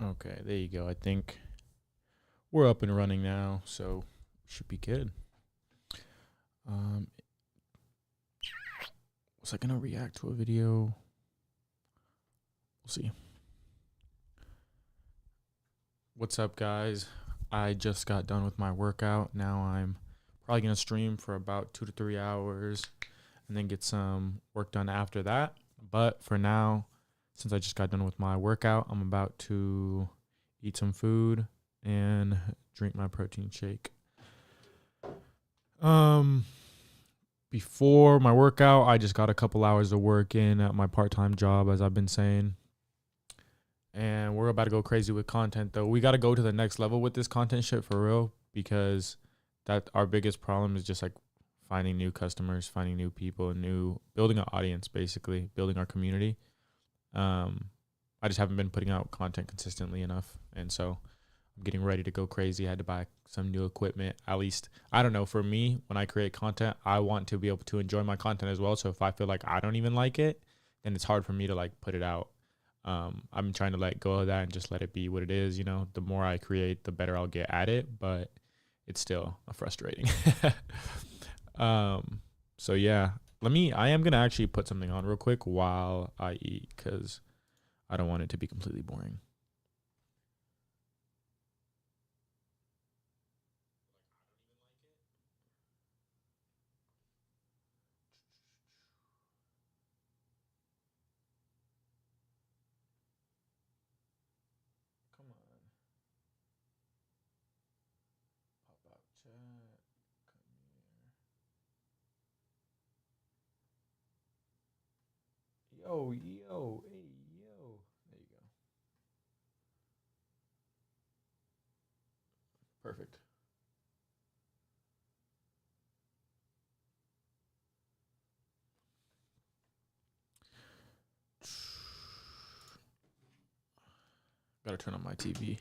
Okay, there you go. I think we're up and running now, so should be good. Um, was I gonna react to a video? We'll see. What's up, guys? I just got done with my workout. Now I'm probably gonna stream for about 2 to 3 hours and then get some work done after that. But for now, since I just got done with my workout, I'm about to eat some food and drink my protein shake. Before my workout, I just got a couple hours of work in at my part-time job, as I've been saying. And we're about to go crazy with content, though. We got to go to the next level with this content shit for real, because that our biggest problem is just like finding new customers, finding new people, building an audience, basically building our community. I just haven't been putting out content consistently enough, and so I'm getting ready to go crazy. I had to buy some new equipment. At least, I don't know, for me, when I create content, I want to be able to enjoy my content as well. So if I feel like I don't even like it, then it's hard for me to like put it out. I'm trying to let go of that and just let it be what it is. The more I create, the better I'll get at it, but it's still frustrating. So yeah, I am going to actually put something on real quick while I eat, because I don't want it to be completely boring. Come on. Pop out chat. Come here. Yo, yo, hey, yo. There you go. Perfect. Gotta turn on my TV.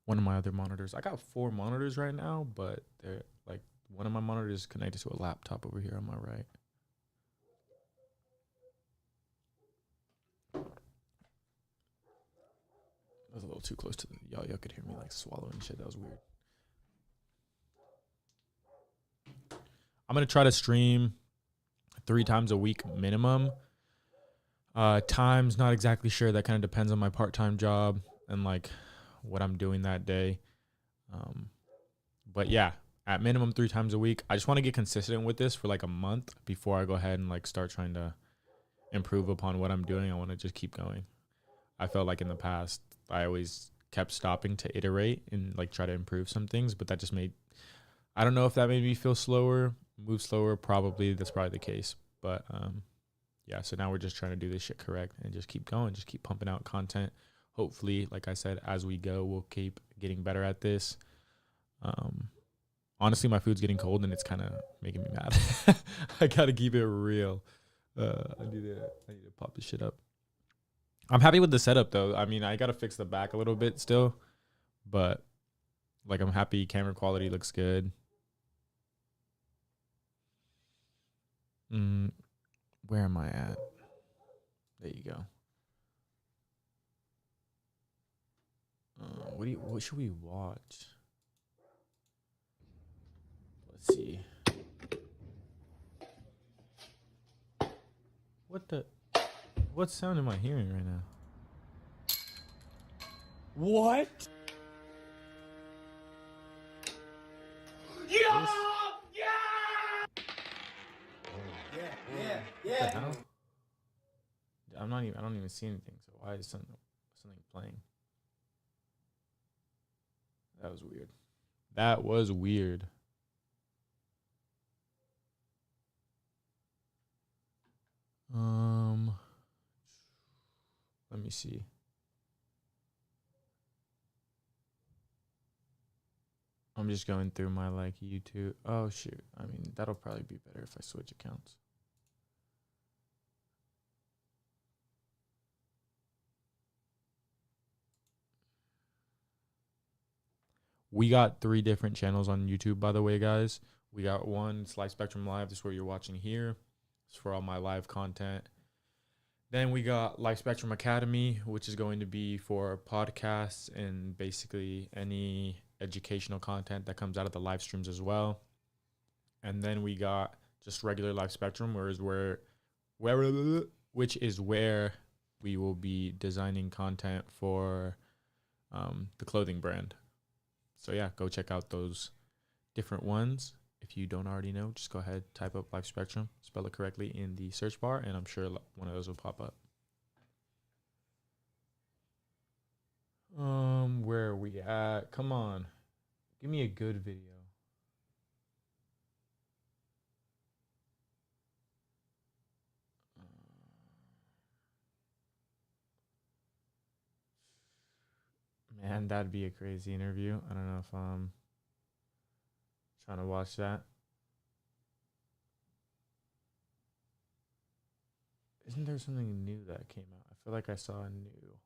One of my other monitors. I got 4 monitors right now, but they're like one of my monitors is connected to a laptop over here on my right. That was a little too close to y'all. Y'all could hear me like swallowing shit. That was weird. I'm gonna try to stream 3 times a week minimum. Time's not exactly sure. That kind of depends on my part-time job and like what I'm doing that day. But yeah, at minimum 3 times a week. I just want to get consistent with this for like a month before I go ahead and like start trying to improve upon what I'm doing. I want to just keep going. I felt like in the past I always kept stopping to iterate and like try to improve some things, but that just I don't know if that made me feel slower, move slower. Probably that's probably the case. But yeah, so now we're just trying to do this shit correct and just keep going, just keep pumping out content. Hopefully, like I said, as we go, we'll keep getting better at this. Honestly, my food's getting cold and it's kind of making me mad. I gotta keep it real. I need to pop this shit up. I'm happy with the setup though. I mean, I gotta fix the back a little bit still, but like I'm happy. Camera quality looks good. Where am I at? There you go. What should we watch? Let's see. What sound am I hearing right now? What? Yeah! Yeah. I don't even see anything. So why is something playing? That was weird. Let me see. I'm just going through my like YouTube. Oh shoot. I mean, that'll probably be better if I switch accounts. We got 3 different channels on YouTube, by the way, guys. We got one, it's Lyfe Spectrum Live. This is what you're watching here. It's for all my live content. Then we got Lyfe Spectrum Academy, which is going to be for podcasts and basically any educational content that comes out of the live streams as well. And then we got just regular Lyfe Spectrum, which is where we will be designing content for the clothing brand. So yeah, go check out those different ones. If you don't already know, just go ahead, type up Lyfe Spectrum, spell it correctly in the search bar, and I'm sure one of those will pop up. Where are we at? Come on. Give me a good video. Man, that'd be a crazy interview. I don't know if I'm trying to watch that. Isn't there something new that came out? I feel like I saw a new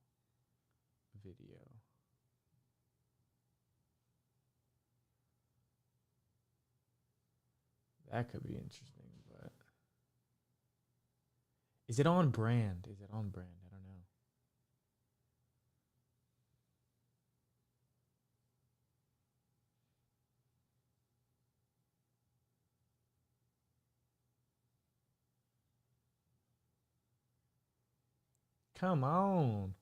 video. That could be interesting, but is it on brand? Is it on brand? I don't know. Come on.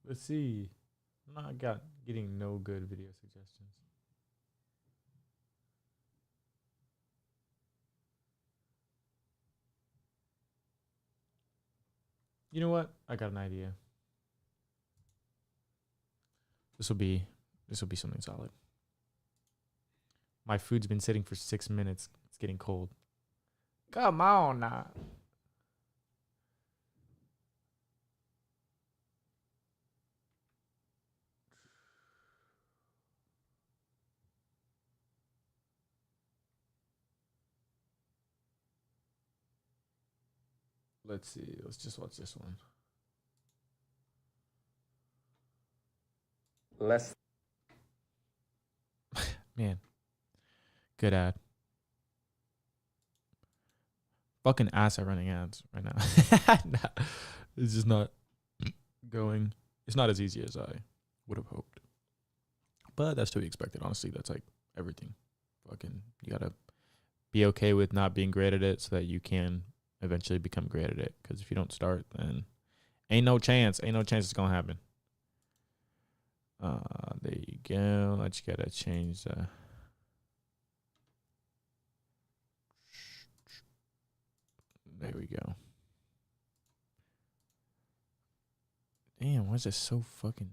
Let's see. I'm not getting no good video suggestions. You know what? I got an idea. This will be something solid. My food's been sitting for 6 minutes. It's getting cold. Come on now. Let's see. Let's just watch this one. Man. Good ad. Fucking ass at running ads right now. It's just not going. It's not as easy as I would have hoped. But that's to be expected. Honestly, that's like everything. Fucking, you gotta be okay with not being great at it so that you can eventually become great at it. Because if you don't start, then ain't no chance it's gonna happen. There you go. I just gotta change the. There we go. Damn, why is this so fucking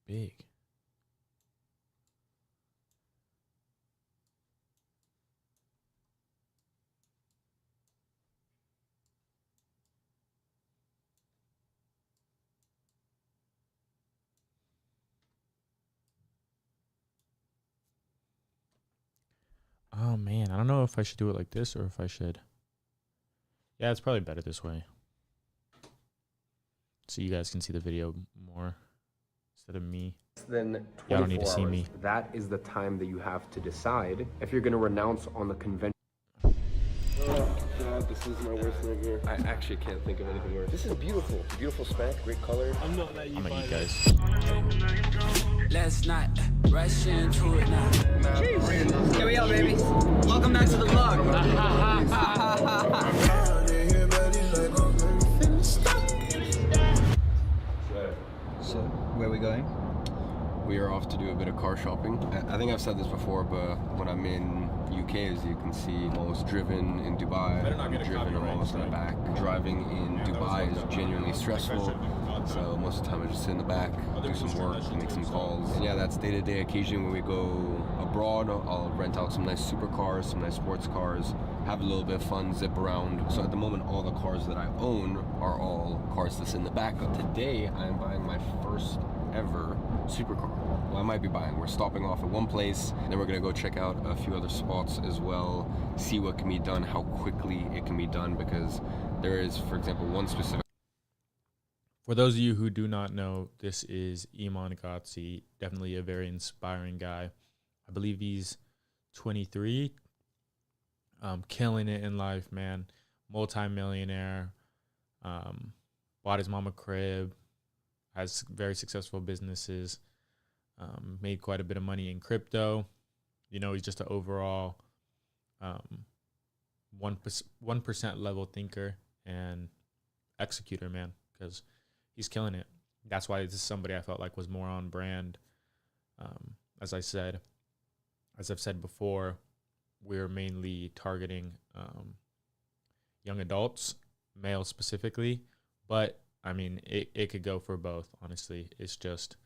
big? Oh man, I don't know if I should do it like this or if I should. Yeah, it's probably better this way. So you guys can see the video more instead of me. Then 24 Y'all don't need to see hours. me. That is the time that you have to decide if you're going to renounce on the convention. Oh God, this is my worst nightmare. I actually can't think of anything worse. This is beautiful. Beautiful spec, great color. I'm not letting you I'm gonna buy eat, this. guys. Let's not rush into it now. Here we go, baby. Welcome back to the vlog. So, where are we going? We are off to do a bit of car shopping. I think I've said this before, but when I'm in UK, as you can see, I'm almost driven in Dubai. Better not I'm get a driven copyright almost in the back. Driving in Dubai is genuinely stressful. So most of the time I just sit in the back, do some work, make some calls. And yeah, that's day-to-day. Occasionally when we go abroad, I'll rent out some nice supercars, some nice sports cars, have a little bit of fun, zip around. So at the moment, all the cars that I own are all cars that sit in the back. But today, I'm buying my first ever supercar. Well, I might be buying. We're stopping off at one place, then we're gonna go check out a few other spots as well, see what can be done, how quickly it can be done, because there is, for example, one specific. For those of you who do not know, this is Iman Ghatzi, definitely a very inspiring guy. I believe he's 23, killing it in life, man. multi-millionaire, bought his mom a crib, has very successful businesses, made quite a bit of money in crypto. You know, he's just an overall 1% level thinker and executor, man, because he's killing it. That's why this is somebody I felt like was more on brand. As I've said before, we're mainly targeting young adults, males specifically, but I mean, it could go for both, honestly. It's just,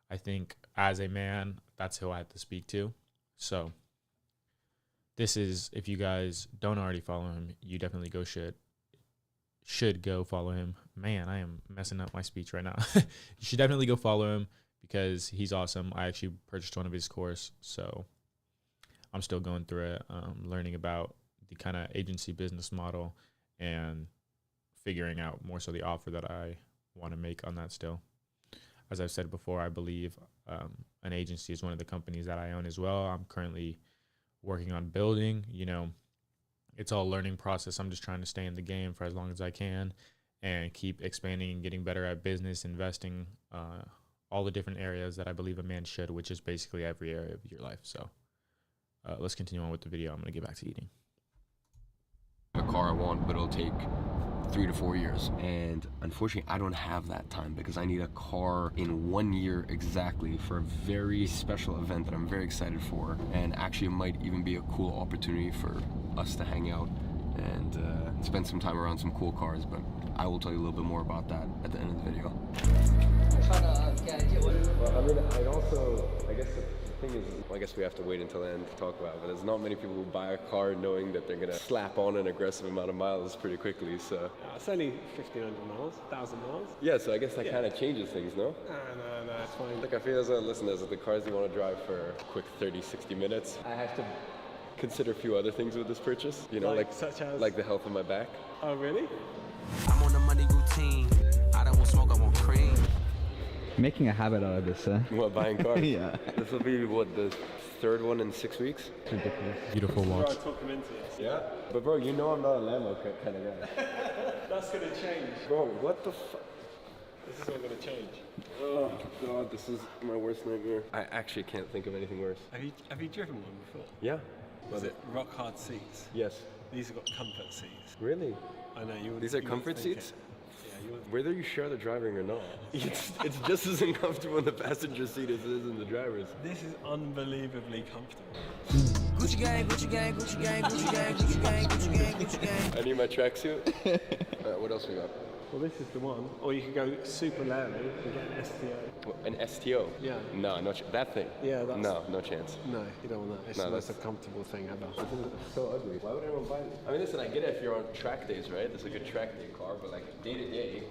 I think as a man, that's who I have to speak to. So this is, if you guys don't already follow him, you definitely should go follow him. Man, I am messing up my speech right now. You should definitely go follow him because he's awesome. I actually purchased one of his course, so I'm still going through it, learning about the kind of agency business model and figuring out more so the offer that I want to make on that still. As I've said before, I believe an agency is one of the companies that I own as well. I'm currently working on building, you know, it's all learning process. I'm just trying to stay in the game for as long as I can and keep expanding and getting better at business, investing, all the different areas that I believe a man should, which is basically every area of your life. So let's continue on with the video. I'm going to get back to eating. A car I want, but it'll take 3 to 4 years, and unfortunately I don't have that time because I need a car in 1 year exactly for a very special event that I'm very excited for, and actually it might even be a cool opportunity for us to hang out and spend some time around some cool cars, but I will tell you a little bit more about that at the end of the video. Well, I mean, I guess the thing is, I guess we have to wait until the end to talk about it, but there's not many people who buy a car knowing that they're going to slap on an aggressive amount of miles pretty quickly, so. It's only 1,500 miles, 1,000 miles. Yeah, so I guess that kind of changes things, no? No, it's fine. Like, I feel as though, listen, there's the cars you want to drive for a quick 30, 60 minutes. I have to consider a few other things with this purchase, you know, like such as? Like the health of my back. Oh, really? I'm on a money routine. I don't want smoke, I want cream. Making a habit out of this, huh? What, buying cars? Yeah. This will be, what, the third one in 6 weeks? It's ridiculous. Beautiful Bro, watch. talk him into this. Yeah. But bro, you know I'm not a Lambo kind of guy. That's gonna change. Bro, what the fuck? This is all gonna change. Oh god, this is my worst nightmare. I actually can't think of anything worse. Have you driven one before? Yeah. Was it rock hard seats? Yes. These have got comfort seats. Really? I know you. These are you comfort wouldn't think seats? it. Yeah, you wouldn't. Whether you share the driving or not, it's just as uncomfortable in the passenger seat as it is in the driver's. This is unbelievably comfortable. Gucci gang, Gucci gang, Gucci gang, Gucci gang, Gucci gang, Gucci gang, Gucci gang. I need my tracksuit. What else we got? Well, this is the one. Or you could go super Larry and get an STO. What, an STO? Yeah. No, that thing. Yeah, that's. No chance. No, you don't want that. It's No, the most that's- comfortable thing ever. It's so ugly. Why would anyone buy this? I mean, listen, I get it if you're on track days, right? It's a good track day car, but like day to day.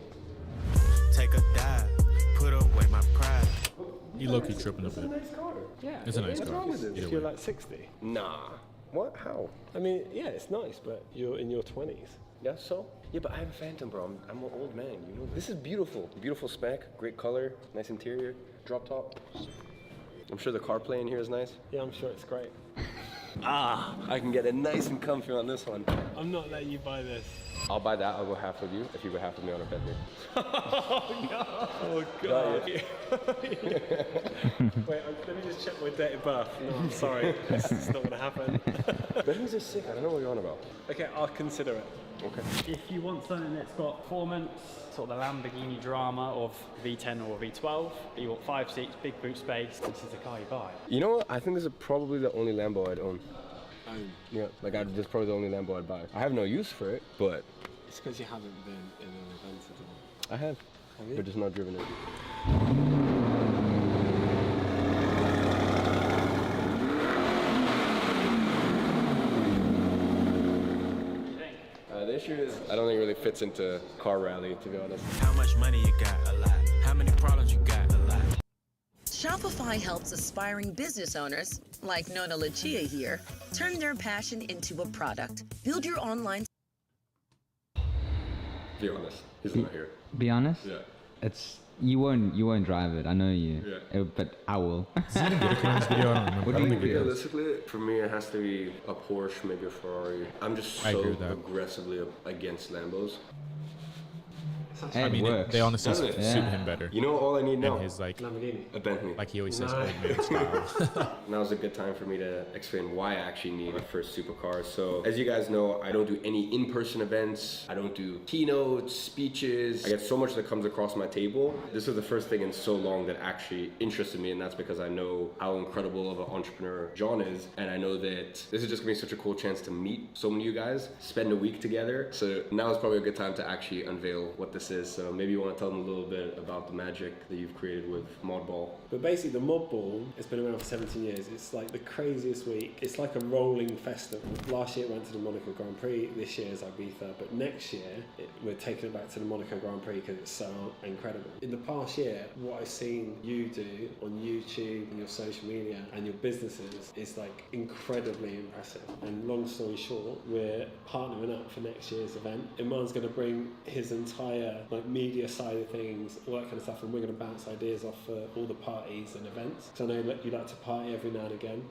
Take a dive, put away my pride. He low-key tripping a It's a bit. nice car. Yeah. It's a nice What's car. wrong with it? Either If you're way. like 60. Nah. What? How? I mean, yeah, it's nice, but you're in your 20s. Yeah, so? Yeah, but I have a Phantom, bro. I'm an old man, you know? This is beautiful. Beautiful spec, great color, nice interior, drop top. I'm sure the CarPlay in here is nice. Yeah, I'm sure it's great. I can get it nice and comfy on this one. I'm not letting you buy this. I'll buy that, I'll go half with you if you go half with me on a bet me. Oh god. Wait, let me just check my date of birth. No, I'm sorry. This is not gonna happen. Betty's are sick, I don't know what you're on about. Okay, I'll consider it. Okay. If you want something that's got performance, sort of the Lamborghini drama of V10 or V12, you want 5 seats, big boot space, this is the car you buy. You know what? I think this is probably the only Lambo I'd own. Yeah, like this is probably the only Lambo I'd buy. I have no use for it, but It's because you haven't been in an event at all. I have. you? But just not driven it. The issue is, I don't think it really fits into car rally, to be honest. How much money you got? A lot. How many problems you got? A lot. Shopify helps aspiring business owners, like Nona Lucia here, turn their passion into a product. Build your online. Be honest, he's not here. Be honest? Yeah. It's You won't drive it. I know you. Yeah. But I will. Video, I don't remember. What do you do? Realistically, for me, it has to be a Porsche, maybe a Ferrari. I'm just I so agree with that. aggressively against Lambos. I mean, they honestly Doesn't it? suit him better. You know all I need now? And his like, Lamborghini. A Bentley. like he always says, old man style. Now's a good time for me to explain why I actually need my first supercar. So, as you guys know, I don't do any in-person events. I don't do keynotes, speeches. I get so much that comes across my table. This is the first thing in so long that actually interested me, and that's because I know how incredible of an entrepreneur John is, and I know that this is just gonna be such a cool chance to meet so many of you guys, spend a week together. So now is probably a good time to actually unveil what this is. So maybe you want to tell them a little bit about the magic that you've created with Modball. But basically, the Mod Ball has been around for 17 years. It's like the craziest week. It's like a rolling festival. Last year it went to the Monaco Grand Prix. This year is Ibiza. But next year, we're taking it back to the Monaco Grand Prix because it's so incredible. In the past year, what I've seen you do on YouTube and your social media and your businesses is like incredibly impressive. And long story short, we're partnering up for next year's event. Iman's going to bring his entire like media side of things, all that kind of stuff, and we're going to bounce ideas off for all the parties and events. So I know that you like to party every now and again.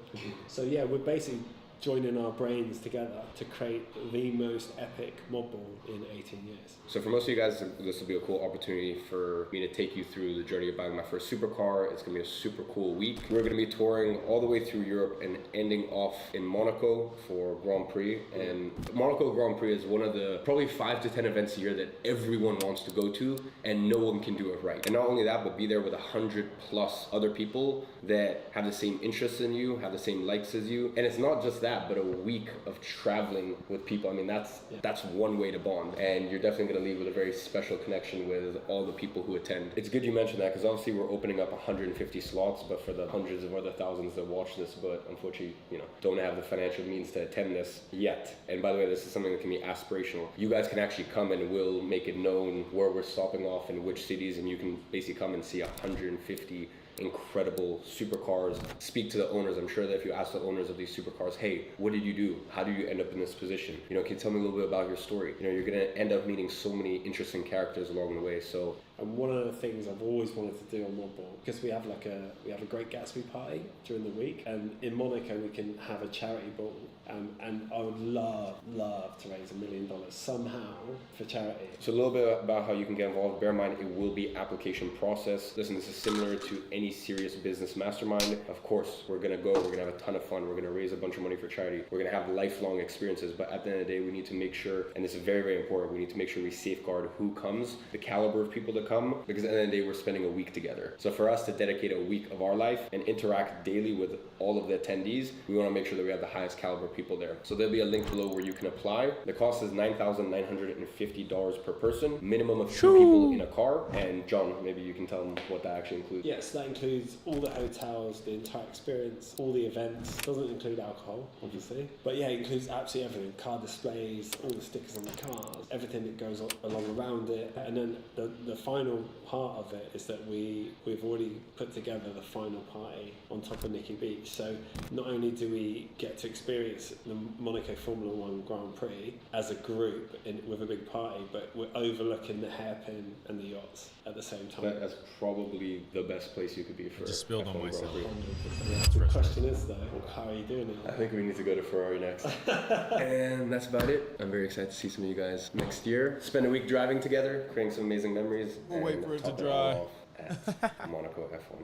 So yeah, we're basically joining our brains together to create the most epic Mod Ball in 18 years. So for most of you guys, this will be a cool opportunity for me to take you through the journey of buying my first supercar. It's going to be a super cool week. We're going to be touring all the way through Europe and ending off in Monaco for Grand Prix. And Monaco Grand Prix is one of the probably 5 to 10 events a year that everyone wants to go to, and no one can do it right. And not only that, but be there with 100 plus other people that have the same interests in you, have the same likes as you. And it's not just that, but a week of traveling with people. I mean, that's one way to bond. And you're definitely going to leave with a very special connection with all the people who attend. It's good you mentioned that, because obviously we're opening up 150 slots, but for the hundreds of other thousands that watch this, but unfortunately, don't have the financial means to attend this yet. And by the way, this is something that can be aspirational. You guys can actually come and we'll make it known where we're stopping off in which cities, and you can basically come and see 150 incredible supercars, speak to the owners. I'm sure that if you ask the owners of these supercars, hey, what did you do? How did you end up in this position? Can you tell me a little bit about your story? You're going to end up meeting so many interesting characters along the way. So, and one of the things I've always wanted to do on Mod Ball, because we have a Great Gatsby party during the week, and in Monaco we can have a charity ball, and I would love to raise $1 million somehow for charity. So a little bit about how you can get involved. Bear in mind, it will be application process. Listen, this is similar to any serious business mastermind. Of course, we're gonna have a ton of fun. We're gonna raise a bunch of money for charity. We're gonna have lifelong experiences, but at the end of the day, we need to make sure, and this is very, very important, we need to make sure we safeguard who comes, the caliber of people that come, because at the end of the day, we're spending a week together. So for us to dedicate a week of our life and interact daily with all of the attendees, we wanna make sure that we have the highest caliber people there. So there'll be a link below where you can apply. The cost is $9,950 per person, minimum of 2 people in a car. And John, maybe you can tell them what that actually includes. Yes, that includes all the hotels, the entire experience, all the events. Doesn't include alcohol, obviously. But yeah, it includes absolutely everything. Car displays, all the stickers on the cars, everything that goes along around it. And then the final part of it is that we've already put together the final party on top of Nikki Beach. So not only do we get to experience the Monaco Formula One Grand Prix as a group with a big party, but we're overlooking the hairpin and the yachts at the same time. That's probably the best place you could be for. Just spilled on myself. The question is though, how are you doing it? I think we need to go to Ferrari next. And that's about it. I'm very excited to see some of you guys next year. Spend a week driving together, creating some amazing memories. We'll wait for it to dry. At Monaco F1.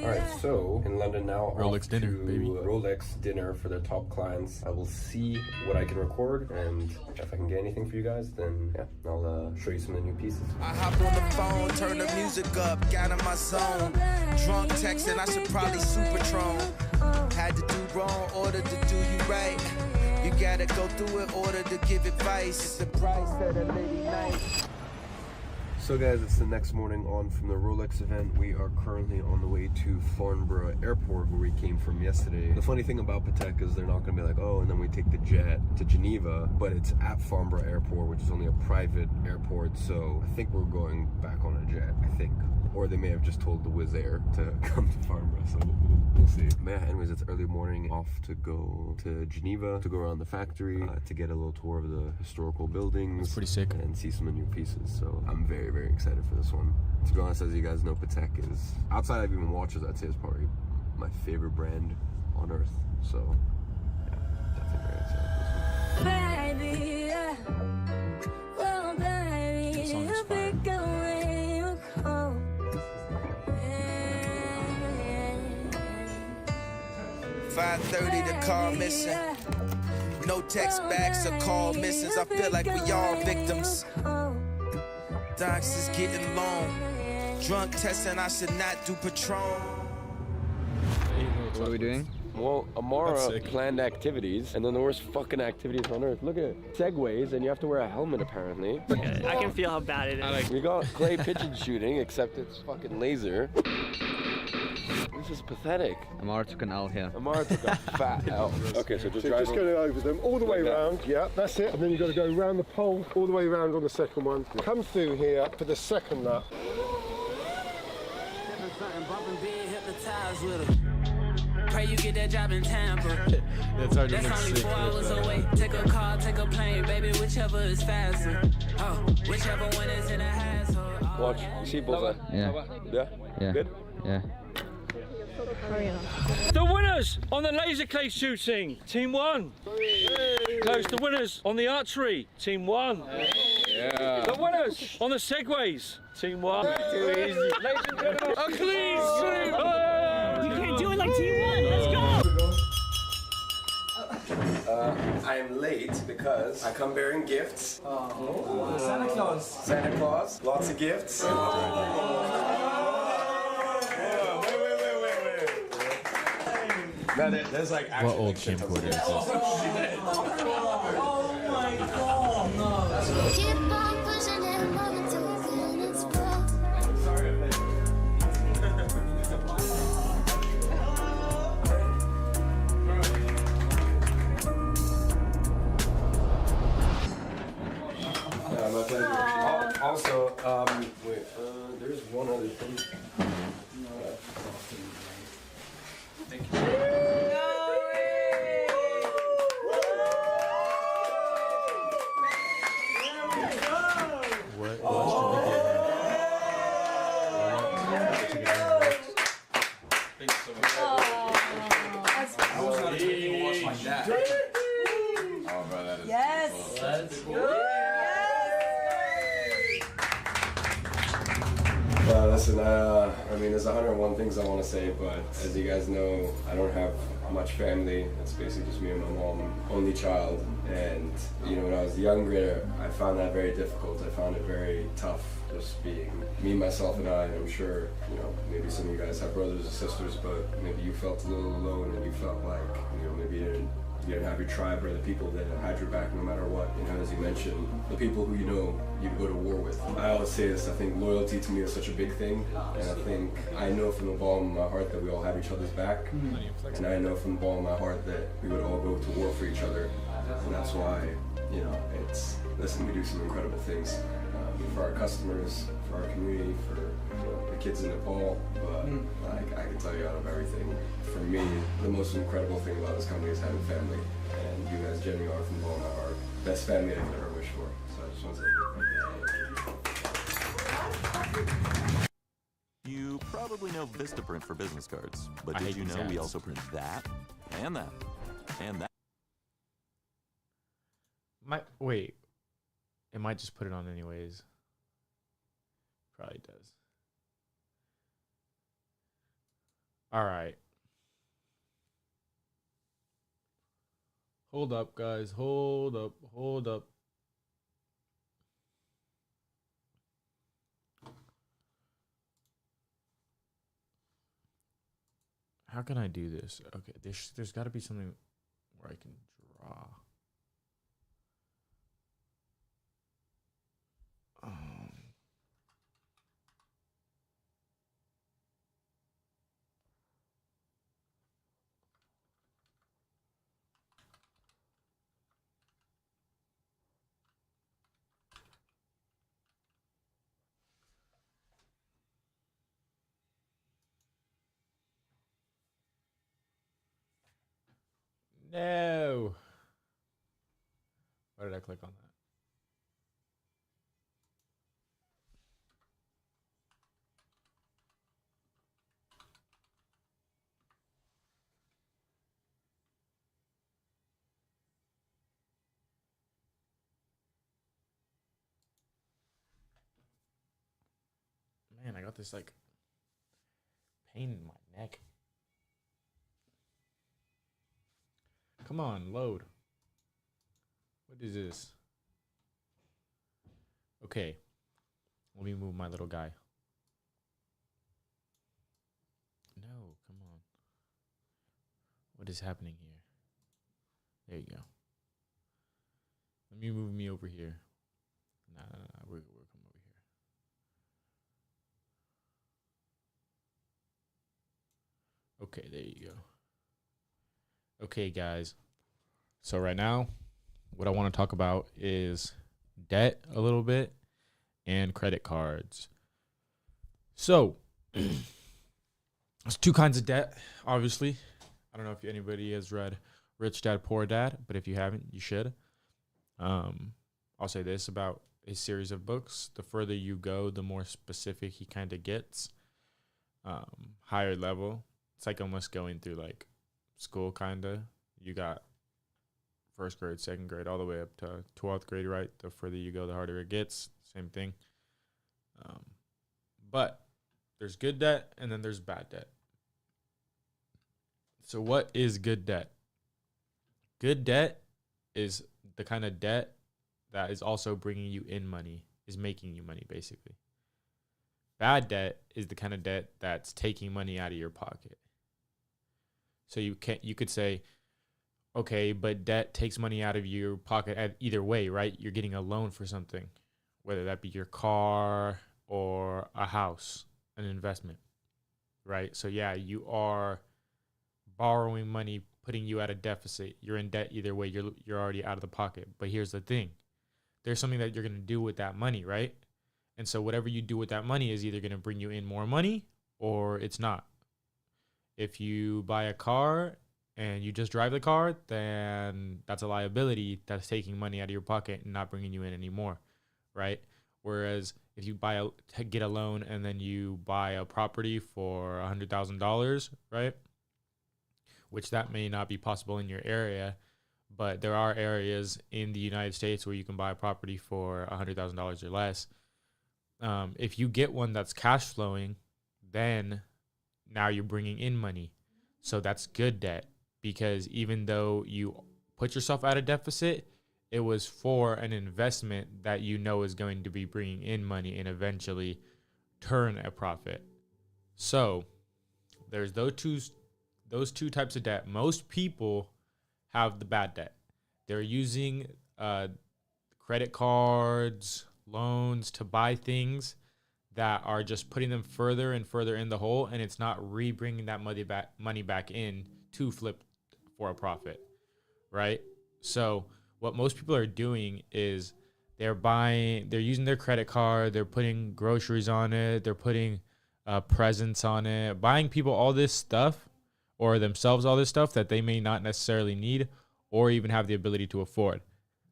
Alright, so in London now, Rolex dinner, baby. Rolex dinner for their top clients. I will see what I can record, and if I can get anything for you guys, then yeah, I'll show you some of the new pieces. I hop on the phone, turn the music up, got in my zone. Drunk texting, I should probably Supertron. Had to do wrong, order to do you right. You gotta go through it, order to give advice. It's the price of the lady night. So guys, it's the next morning on from the Rolex event. We are currently on the way to Farnborough Airport, where we came from yesterday. The funny thing about Patek is they're not going to be like, oh, and then we take the jet to Geneva, but it's at Farnborough Airport, which is only a private airport, so I think we're going back on a jet, I think. Or they may have just told the Wizz Air to come to Farnborough, so we'll see. But yeah, anyways, it's early morning, off to go to Geneva, to go around the factory, to get a little tour of the historical buildings. It's pretty sick. And see some of the new pieces, so I'm very, very very excited for this one. To be honest, as you guys know, Patek is, outside of even watches, I'd say is probably my favorite brand on earth. So, yeah, definitely very excited for this one. Baby, yeah. Well, baby, This song is you fire. pick away your coat. 5:30, the car missing. No text backs or call missions. I feel like we all victims. Docs is getting long. Drunk testing, I should not do Patron. What are we doing? Well, That's Amara sick. planned activities, and then the worst fucking activities on earth. Look at it. Segways, and you have to wear a helmet apparently. I can feel how bad it is. We got clay pigeon shooting, except it's fucking laser. This is pathetic. Amara took an L here. Amara took a fat L. Okay, so just So drive just go over them all the way Like that. round. Yeah, that's it. And then you've got to go round the pole all the way round on the second one. Come through here for the second lap. Pray you get that job in Tampa. That's already That's looks only sick. 4 hours with that. away. Take a car, take a plane, baby, whichever is faster. Oh, whichever one is in a hassle. Oh, Watch. You see bullseye? Yeah. Yeah? Yeah. Good? Yeah. The winners on the laser clay shooting, team 1. Close the winners on the archery, team 1. Yeah. The winners on the segways, team 1. Too easy. Ladies and gentlemen, a clean sweep. You can't do it like team 1. Let's go. I am late because I come bearing gifts. Santa Claus. Santa Claus, lots of gifts. There's like What old camcorder is this? Keep on pushing it, moving till we're feeling it's broke. My pleasure. Also, wait, there's one other thing. What else did we get? Listen, I mean, there's 101 things I want to say, but as you guys know, I don't have much family. It's basically just me and my mom, only child. And, you know, when I was younger, I found that very difficult. I found it very tough just being me, myself, and I. And I'm sure, you know, maybe some of you guys have brothers or sisters, but maybe you felt a little alone and you felt like, you know, maybe you didn't have your tribe or the people that had your back no matter what. You know, as you mentioned, the people who you know you go to war with. I always say this, I think loyalty to me is such a big thing, and I think I know from the bottom of my heart that we all have each other's back, and I know from the bottom of my heart that we would all go to war for each other, and that's why, you know, listen, we do some incredible things for our customers, for our community, for the kids in Nepal, but like, I can tell you out of everything, for me, the most incredible thing about this company is having family, and you guys genuinely are from the bottom of my heart. Best family I could ever wish for, so I just want to say You probably know Vistaprint for business cards, but I did hate you these know we ads. also print that, and that, and that? Wait. It might just put it on anyways. Probably does. All right. Hold up, guys. Hold up. Hold up. How can I do this? Okay, there's got to be something where I can draw. No. Why did I click on that? got this like pain in my neck. Come on, load. What is this? Okay. Let me move my little guy. No, come on. What is happening here? There you go. Let me move me over here. Nah. We're coming over here. Okay, there you go. Okay, guys. So right now, what I want to talk about is debt a little bit and credit cards. So, there's two kinds of debt, obviously. I don't know if anybody has read Rich Dad, Poor Dad, but if you haven't, you should. I'll say this about a series of books. The further you go, the more specific he kind of gets. Higher level. It's like almost going through like school, kind of. You got first grade, second grade, all the way up to 12th grade, right? The further you go, the harder it gets. Same thing. But there's good debt and then there's bad debt. So what is good debt? Good debt is the kind of debt that is also bringing you in money, is making you money, basically. Bad debt is the kind of debt that's taking money out of your pocket. So you could say, okay, but debt takes money out of your pocket either way, right? You're getting a loan for something, whether that be your car or a house, an investment, right? So yeah, you are borrowing money, putting you at a deficit. You're in debt either way. You're already out of the pocket. But here's the thing. There's something that you're going to do with that money, right? And so whatever you do with that money is either going to bring you in more money or it's not. If you buy a car and you just drive the car, then that's a liability that's taking money out of your pocket and not bringing you in anymore, right? Whereas if you get a loan and then you buy a property for $100,000, right? Which that may not be possible in your area, but there are areas in the United States where you can buy a property for $100,000 or less. If you get one that's cash flowing, then now you're bringing in money. So that's good debt, because even though you put yourself at a deficit, it was for an investment that you know is going to be bringing in money and eventually turn a profit. So there's those two types of debt. Most people have the bad debt. They're using credit cards, loans to buy things that are just putting them further and further in the hole, and it's not bringing that money back in to flip for a profit, right? So what most people are doing is they're using their credit card, they're putting groceries on it, they're putting presents on it, buying people all this stuff, or themselves all this stuff that they may not necessarily need or even have the ability to afford.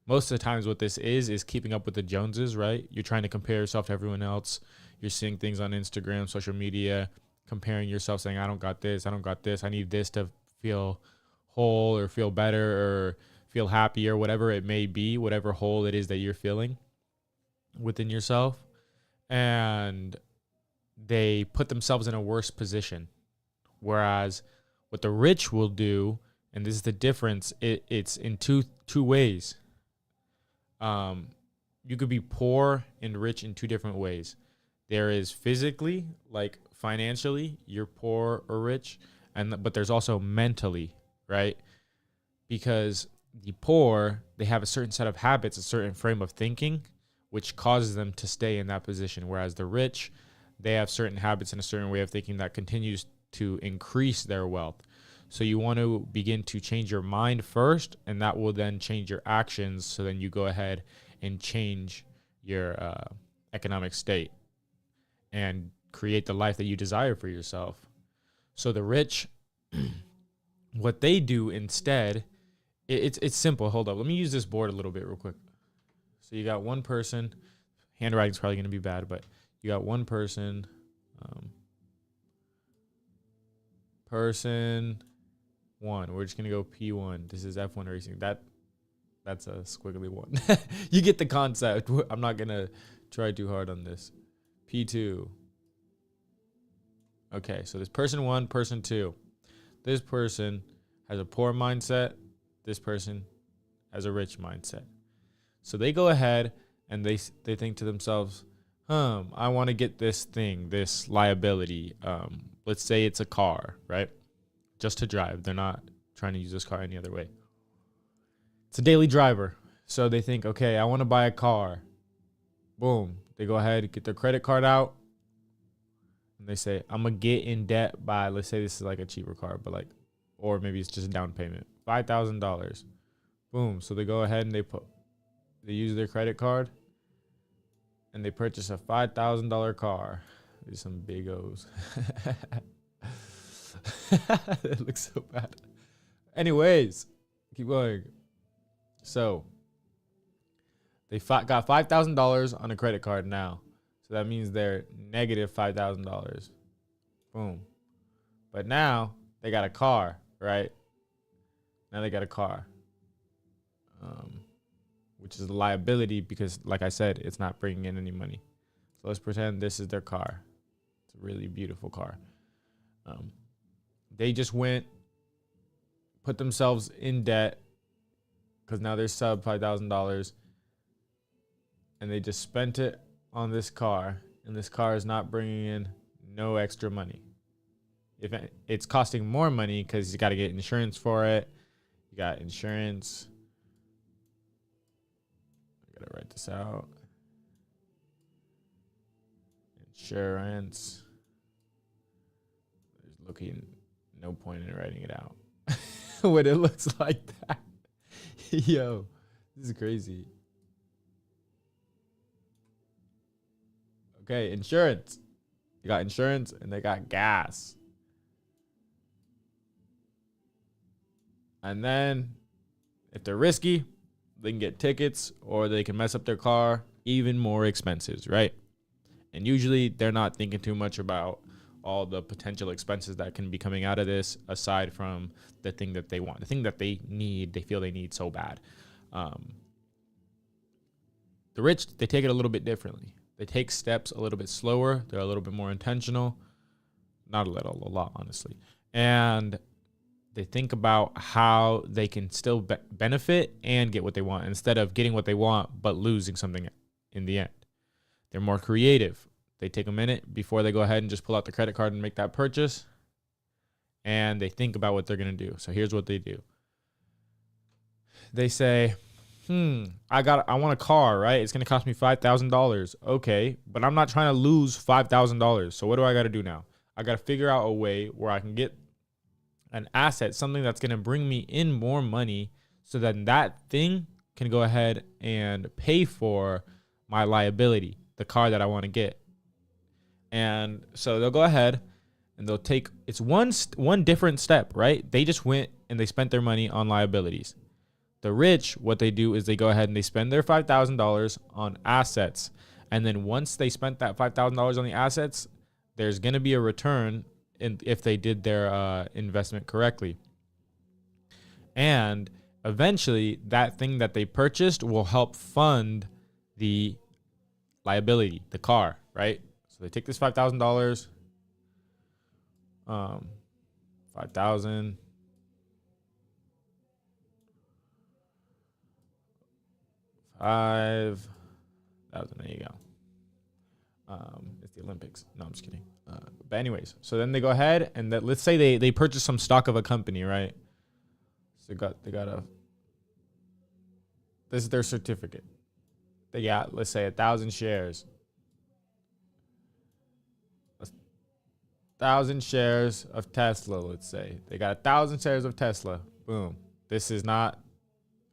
Most of the times what this is keeping up with the Joneses, right? You're trying to compare yourself to everyone else. You're seeing things on Instagram, social media, comparing yourself, saying, I don't got this, I need this to feel whole or feel better or feel happy or whatever it may be, whatever hole it is that you're feeling within yourself. And they put themselves in a worse position. Whereas what the rich will do, and this is the difference, it's in two ways. You could be poor and rich in two different ways. There is physically, like financially, you're poor or rich, but there's also mentally, right? Because the poor, they have a certain set of habits, a certain frame of thinking, which causes them to stay in that position. Whereas the rich, they have certain habits and a certain way of thinking that continues to increase their wealth. So you want to begin to change your mind first, and that will then change your actions. So then you go ahead and change your economic state and create the life that you desire for yourself. So the rich, what they do instead, it's simple. Hold up. Let me use this board a little bit real quick. So you got one person. Handwriting's probably going to be bad, but you got one person. Person one. We're just going to go P1. This is F1 racing. That's a squiggly one. You get the concept. I'm not going to try too hard on this. P2. Okay, so there's person one, person two. This person has a poor mindset. This person has a rich mindset. So they go ahead and they think to themselves, I want to get this thing, this liability. Let's say it's a car, right? Just to drive. They're not trying to use this car any other way. It's a daily driver. So they think, okay, I want to buy a car. Boom. They go ahead, get their credit card out. And they say, I'm going to get in debt by, let's say this is like a cheaper car, but like, or maybe it's just a down payment, $5,000. Boom. So they go ahead and they use their credit card and they purchase a $5,000 car. These some big O's. It looks so bad. Anyways, keep going. So they got $5,000 on a credit card now. So that means they're negative $5,000. Boom. But now they got a car, right? Now they got a car, which is a liability because, like I said, it's not bringing in any money. So let's pretend this is their car. It's a really beautiful car. They just put themselves in debt because now they're sub $5,000, and they just spent it on this car, and this car is not bringing in no extra money. If it's costing more money because you got to get insurance for it. You got insurance. I gotta write this out. Insurance. There's looking no point in writing it out when it looks like that. Yo, this is crazy. Okay, insurance. You got insurance and they got gas. And then if they're risky, they can get tickets or they can mess up their car, even more expenses, right? And usually they're not thinking too much about all the potential expenses that can be coming out of this, aside from the thing that they want, the thing that they need, they feel they need so bad. The rich, they take it a little bit differently. They take steps a little bit slower. They're a little bit more intentional. Not a little, a lot, honestly. And they think about how they can still benefit and get what they want instead of getting what they want but losing something in the end. They're more creative. They take a minute before they go ahead and just pull out the credit card and make that purchase. And they think about what they're going to do. So here's what they do. They say, I want a car, right? It's going to cost me $5,000. Okay, but I'm not trying to lose $5,000. So what do I got to do now? I got to figure out a way where I can get an asset, something that's going to bring me in more money, so that that thing can go ahead and pay for my liability, the car that I want to get. And so they'll go ahead and they'll take, it's one different step, right? They just went and they spent their money on liabilities. The rich, what they do is they go ahead and they spend their $5,000 on assets. And then once they spent that $5,000 on the assets, there's going to be a return if they did their investment correctly. And eventually that thing that they purchased will help fund the liability, the car, right? So they take this $5,000, 5,000, there you go. It's the Olympics. No, I'm just kidding. But anyways, so then they go ahead and let's say they purchase some stock of a company, right? So they got this is their certificate. They got, let's say, 1,000 shares. 1,000 shares of Tesla, let's say. They got 1,000 shares of Tesla. Boom. This is not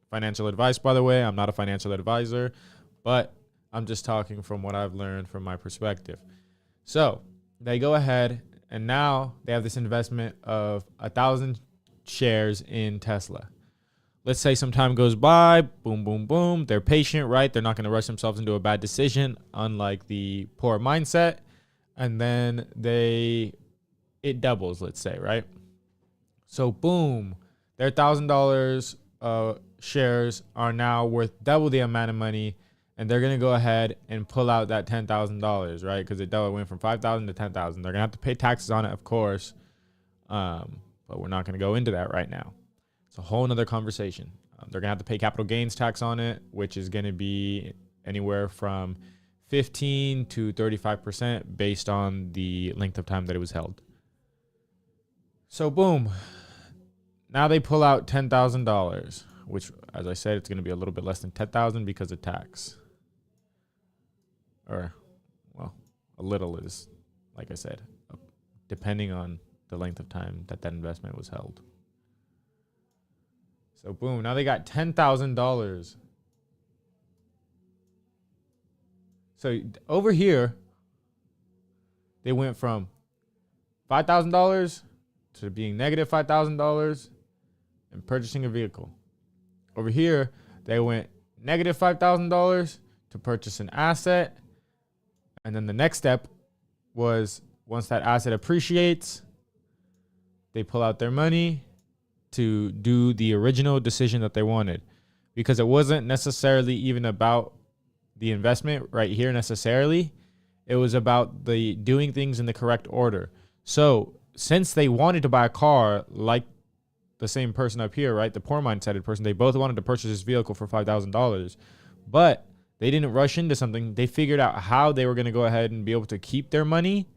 financial advice, by the way. I'm not a financial advisor, but I'm just talking from what I've learned from my perspective. So they go ahead and now they have this investment of 1,000 shares in Tesla. Let's say some time goes by, boom, boom, boom. They're patient, right? They're not going to rush themselves into a bad decision, unlike the poor mindset. And then it doubles, let's say, right? So boom, their $1,000 shares are now worth double the amount of money. and they're gonna go ahead and pull out that $10,000, right? Because it went from 5,000 to 10,000. They're gonna have to pay taxes on it, of course, but we're not gonna go into that right now. It's a whole nother conversation. They're gonna have to pay capital gains tax on it, which is gonna be anywhere from 15 to 35% based on the length of time that it was held. So boom, now they pull out $10,000, which, as I said, it's going to be a little bit less than 10,000 because of tax. Or, well, a little is, like I said, depending on the length of time that investment was held. So boom, now they got $10,000. So over here, they went from $5,000 to being negative $5,000 and purchasing a vehicle. Over here, they went negative $5,000 to purchase an asset. And then the next step was, once that asset appreciates, they pull out their money to do the original decision that they wanted. Because it wasn't necessarily even about the investment right here necessarily. It was about the doing things in the correct order. So since they wanted to buy a car, like the same person up here, right? The poor mindset person, they both wanted to purchase this vehicle for $5,000, but they didn't rush into something. They figured out how they were going to go ahead and be able to keep their money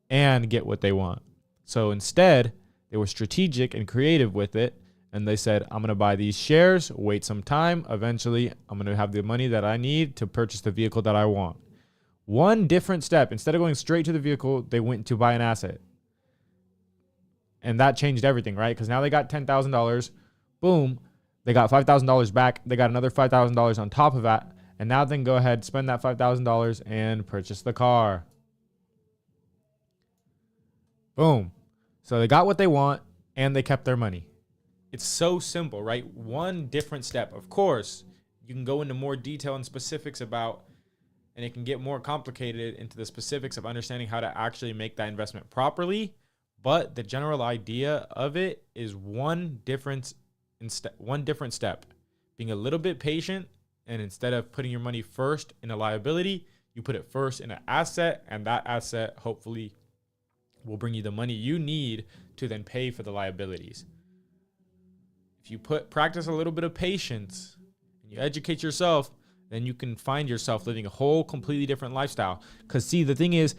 and get what they want. So instead, they were strategic and creative with it. And they said, I'm going to buy these shares, wait some time. Eventually, I'm going to have the money that I need to purchase the vehicle that I want. One different step. Instead of going straight to the vehicle, they went to buy an asset. And that changed everything, right? Because now they got $10,000. Boom. They got $5,000 back. They got another $5,000 on top of that. And now they can go ahead, spend that $5,000 and purchase the car. Boom. So they got what they want and they kept their money. It's so simple, right? One different step. Of course, you can go into more detail and specifics about, and it can get more complicated into the specifics of understanding how to actually make that investment properly. But the general idea of it is one different step. Being a little bit patient, and instead of putting your money first in a liability, you put it first in an asset, and that asset hopefully will bring you the money you need to then pay for the liabilities. If you practice a little bit of patience and you educate yourself, then you can find yourself living a whole completely different lifestyle. Because see, the thing is,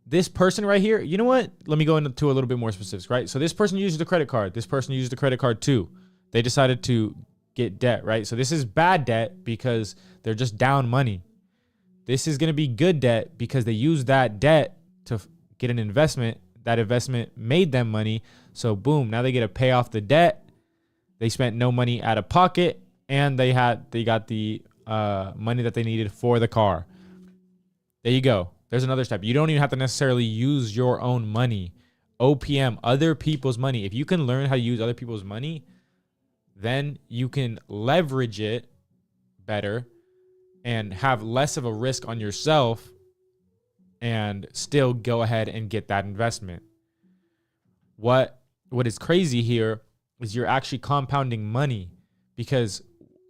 this person right here, you know what? Let me go into a little bit more specifics, right? So this person uses the credit card. This person uses the credit card too. They decided to get debt, right? So this is bad debt because they're just down money. This is going to be good debt because they use that debt to get an investment. That investment made them money. So boom, now they get to pay off the debt. They spent no money out of pocket, and they got the money that they needed for the car. There you go. There's another step. You don't even have to necessarily use your own money. OPM, other people's money. If you can learn how to use other people's money, then you can leverage it better and have less of a risk on yourself and still go ahead and get that investment. What is crazy here is you're actually compounding money, because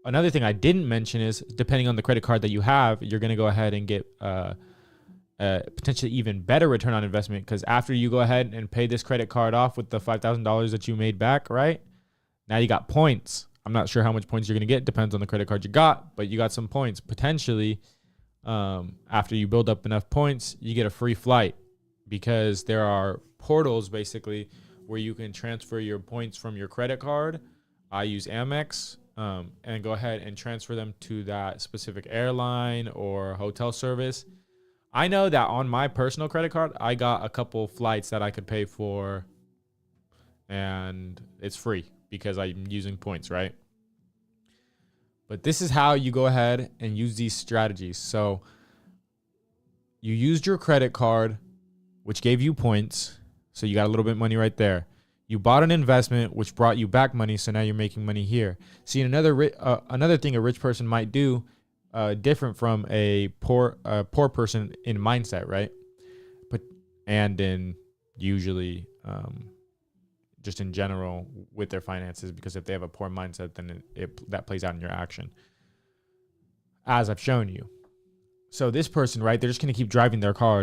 another thing I didn't mention is, depending on the credit card that you have, you're going to go ahead and get potentially even better return on investment, because after you go ahead and pay this credit card off with the $5,000 that you made back, right? Now you got points. I'm not sure how much points you're going to get. Depends on the credit card you got, but you got some points. Potentially, after you build up enough points, you get a free flight, because there are portals basically where you can transfer your points from your credit card. I use Amex, and go ahead and transfer them to that specific airline or hotel service. I know that on my personal credit card, I got a couple flights that I could pay for, and it's free because I'm using points, right? But this is how you go ahead and use these strategies. So you used your credit card, which gave you points. So you got a little bit of money right there. You bought an investment, which brought you back money. So now you're making money here. See, another thing a rich person might do, different from a poor person in mindset, right? And in usually just in general with their finances, because if they have a poor mindset, then that plays out in your action. as I've shown you. So this person, right, they're just going to keep driving their car.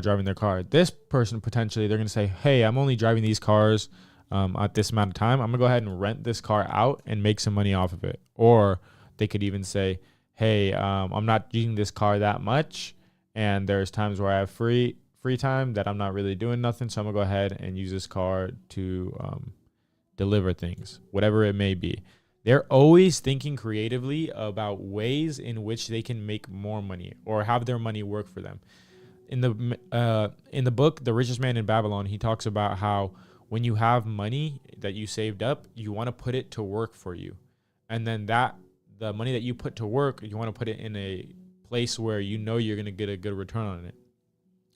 This person, potentially, they're going to say, hey, I'm only driving these cars at this amount of time. I'm going to go ahead and rent this car out and make some money off of it. Or they could even say, hey, I'm not using this car that much, and there's times where I have free time that I'm not really doing nothing, so I'm going to go ahead and use this car to deliver things, whatever it may be. They're always thinking creatively about ways in which they can make more money or have their money work for them. In the book, The Richest Man in Babylon, he talks about how when you have money that you saved up, you want to put it to work for you. And then the money that you put to work, you want to put it in a place where you know you're going to get a good return on it.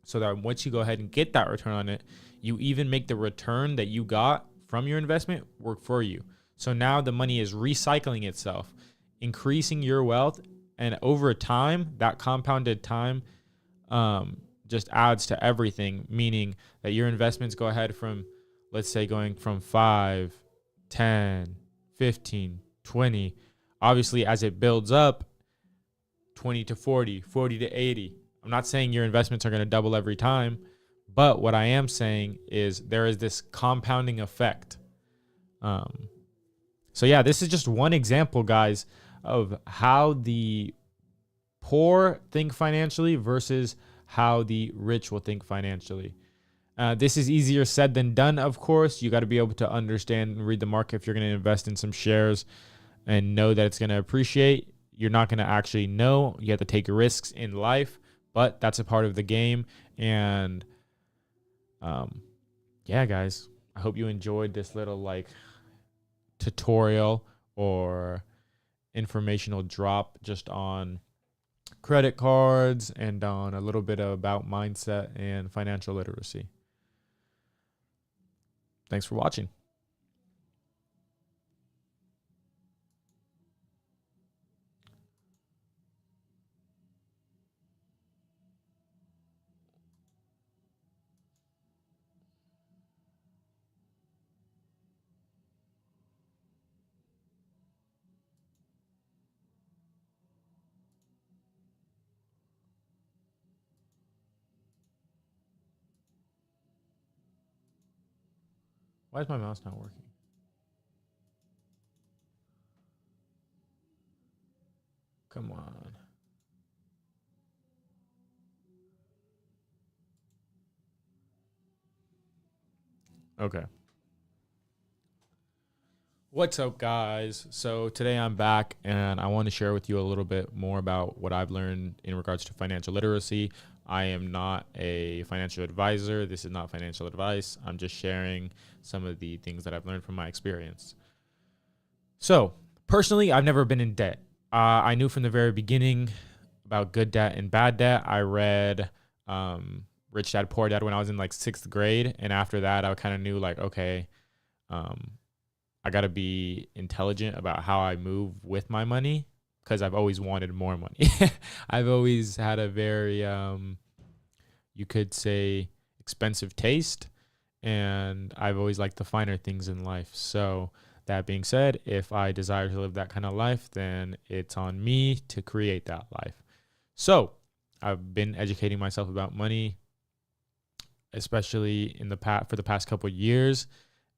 So that once you go ahead and get that return on it, you even make the return that you got from your investment work for you. So now the money is recycling itself, increasing your wealth, and over time, that compounded time just adds to everything, meaning that your investments go ahead from, let's say, going from 5, 10, 15, 20. Obviously, as it builds up, 20 to 40, 40 to 80. I'm not saying your investments are going to double every time, but what I am saying is there is this compounding effect. So yeah, this is just one example, guys, of how the poor think financially versus how the rich will think financially. This is easier said than done, of course. You got to be able to understand and read the market if you're going to invest in some shares and know that it's going to appreciate. You're not going to actually know. You have to take risks in life, but that's a part of the game. And yeah, guys, I hope you enjoyed this little tutorial or informational drop just on credit cards and on a little bit about mindset and financial literacy. Thanks for watching. Why is my mouse not working? Come on. Okay. What's up, guys? So today I'm back and I want to share with you a little bit more about what I've learned in regards to financial literacy. I am not a financial advisor. This is not financial advice. I'm just sharing some of the things that I've learned from my experience. So personally, I've never been in debt. I knew from the very beginning about good debt and bad debt. I read Rich Dad, Poor Dad when I was in 6th grade. And after that, I kind of knew okay, I got to be intelligent about how I move with my money because I've always wanted more money. I've always had a very, you could say, expensive taste. And I've always liked the finer things in life. So that being said, if I desire to live that kind of life, then it's on me to create that life. So I've been educating myself about money, especially for the past couple of years.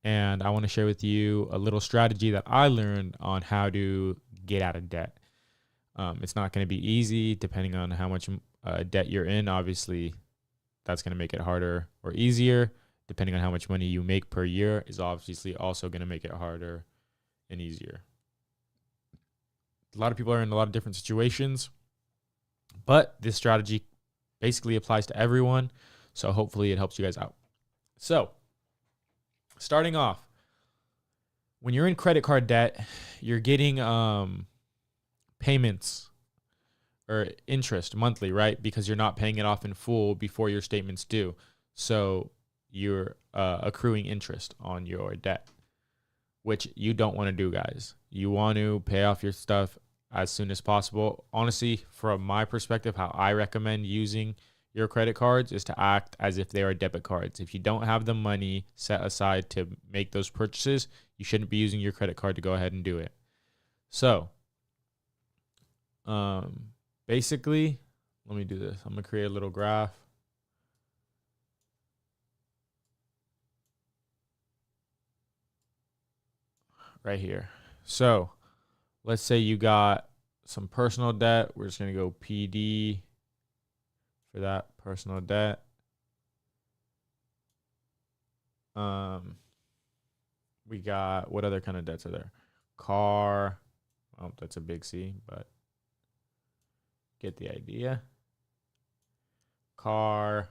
And I want to share with you a little strategy that I learned on how to get out of debt. It's not going to be easy depending on how much debt you're in. Obviously, that's going to make it harder or easier. Depending on how much money you make per year is obviously also going to make it harder and easier. A lot of people are in a lot of different situations, but this strategy basically applies to everyone. So hopefully it helps you guys out. So starting off, when you're in credit card debt, you're getting payments or interest monthly, right? Because you're not paying it off in full before your statement's due. So you're accruing interest on your debt, which you don't want to do, guys. You want to pay off your stuff as soon as possible. Honestly, from my perspective, how I recommend using your credit cards is to act as if they are debit cards. If you don't have the money set aside to make those purchases, you shouldn't be using your credit card to go ahead and do it. So, basically, let me do this. I'm going to create a little graph. Right here. So let's say you got some personal debt. We're just going to go PD for that personal debt. We got, what other kind of debts are there? Car. Oh, that's a big C, but get the idea. Car.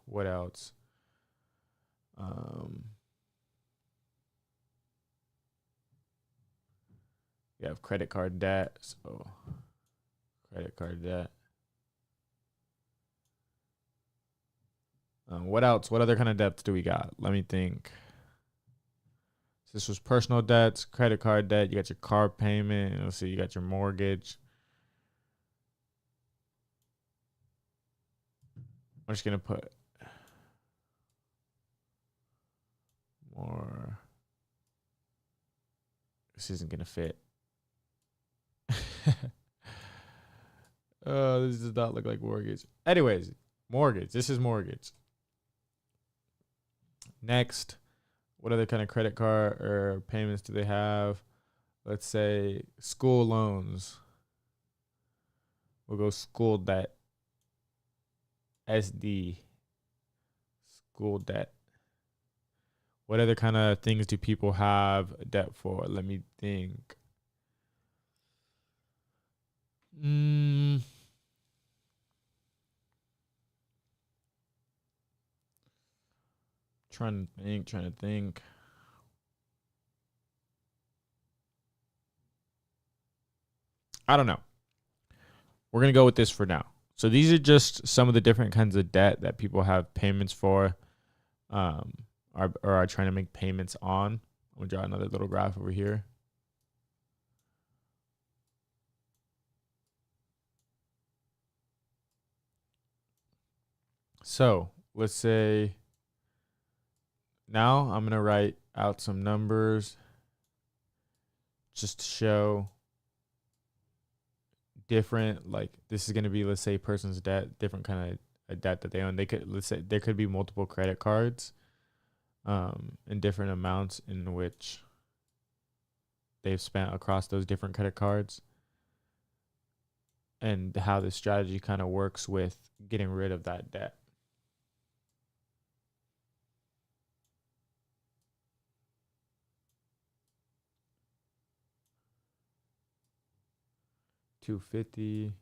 What else? You have credit card debt. So credit card debt. What else? What other kind of debts do we got? Let me think. So this was personal debts, credit card debt. You got your car payment. Let's see, you got your mortgage. I'm just going to put more. This isn't going to fit. Oh, this does not look like mortgage. Anyways, mortgage. This is mortgage. Next, what other kind of credit card or payments do they have? Let's say school loans. We'll go school debt. SD. School debt. What other kind of things do people have debt for? Let me think. Trying to think. I don't know. We're going to go with this for now. So these are just some of the different kinds of debt that people have payments for, or are trying to make payments on. I'm going to draw another little graph over here. So let's say now I'm going to write out some numbers just to show different, like this is going to be, let's say, person's debt, different kind of debt that they own. They could, let's say there could be multiple credit cards and different amounts in which they've spent across those different credit cards, and how this strategy kind of works with getting rid of that debt. $250,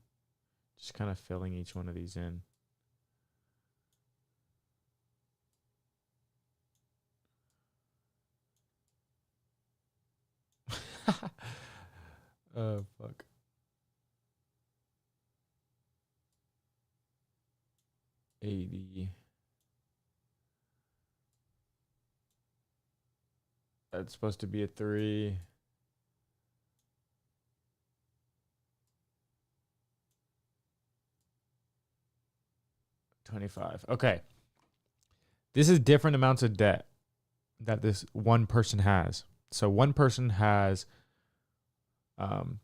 just kind of filling each one of these in. Oh, fuck. $80. That's supposed to be a 3. $25. Okay. This is different amounts of debt that this one person has. So one person has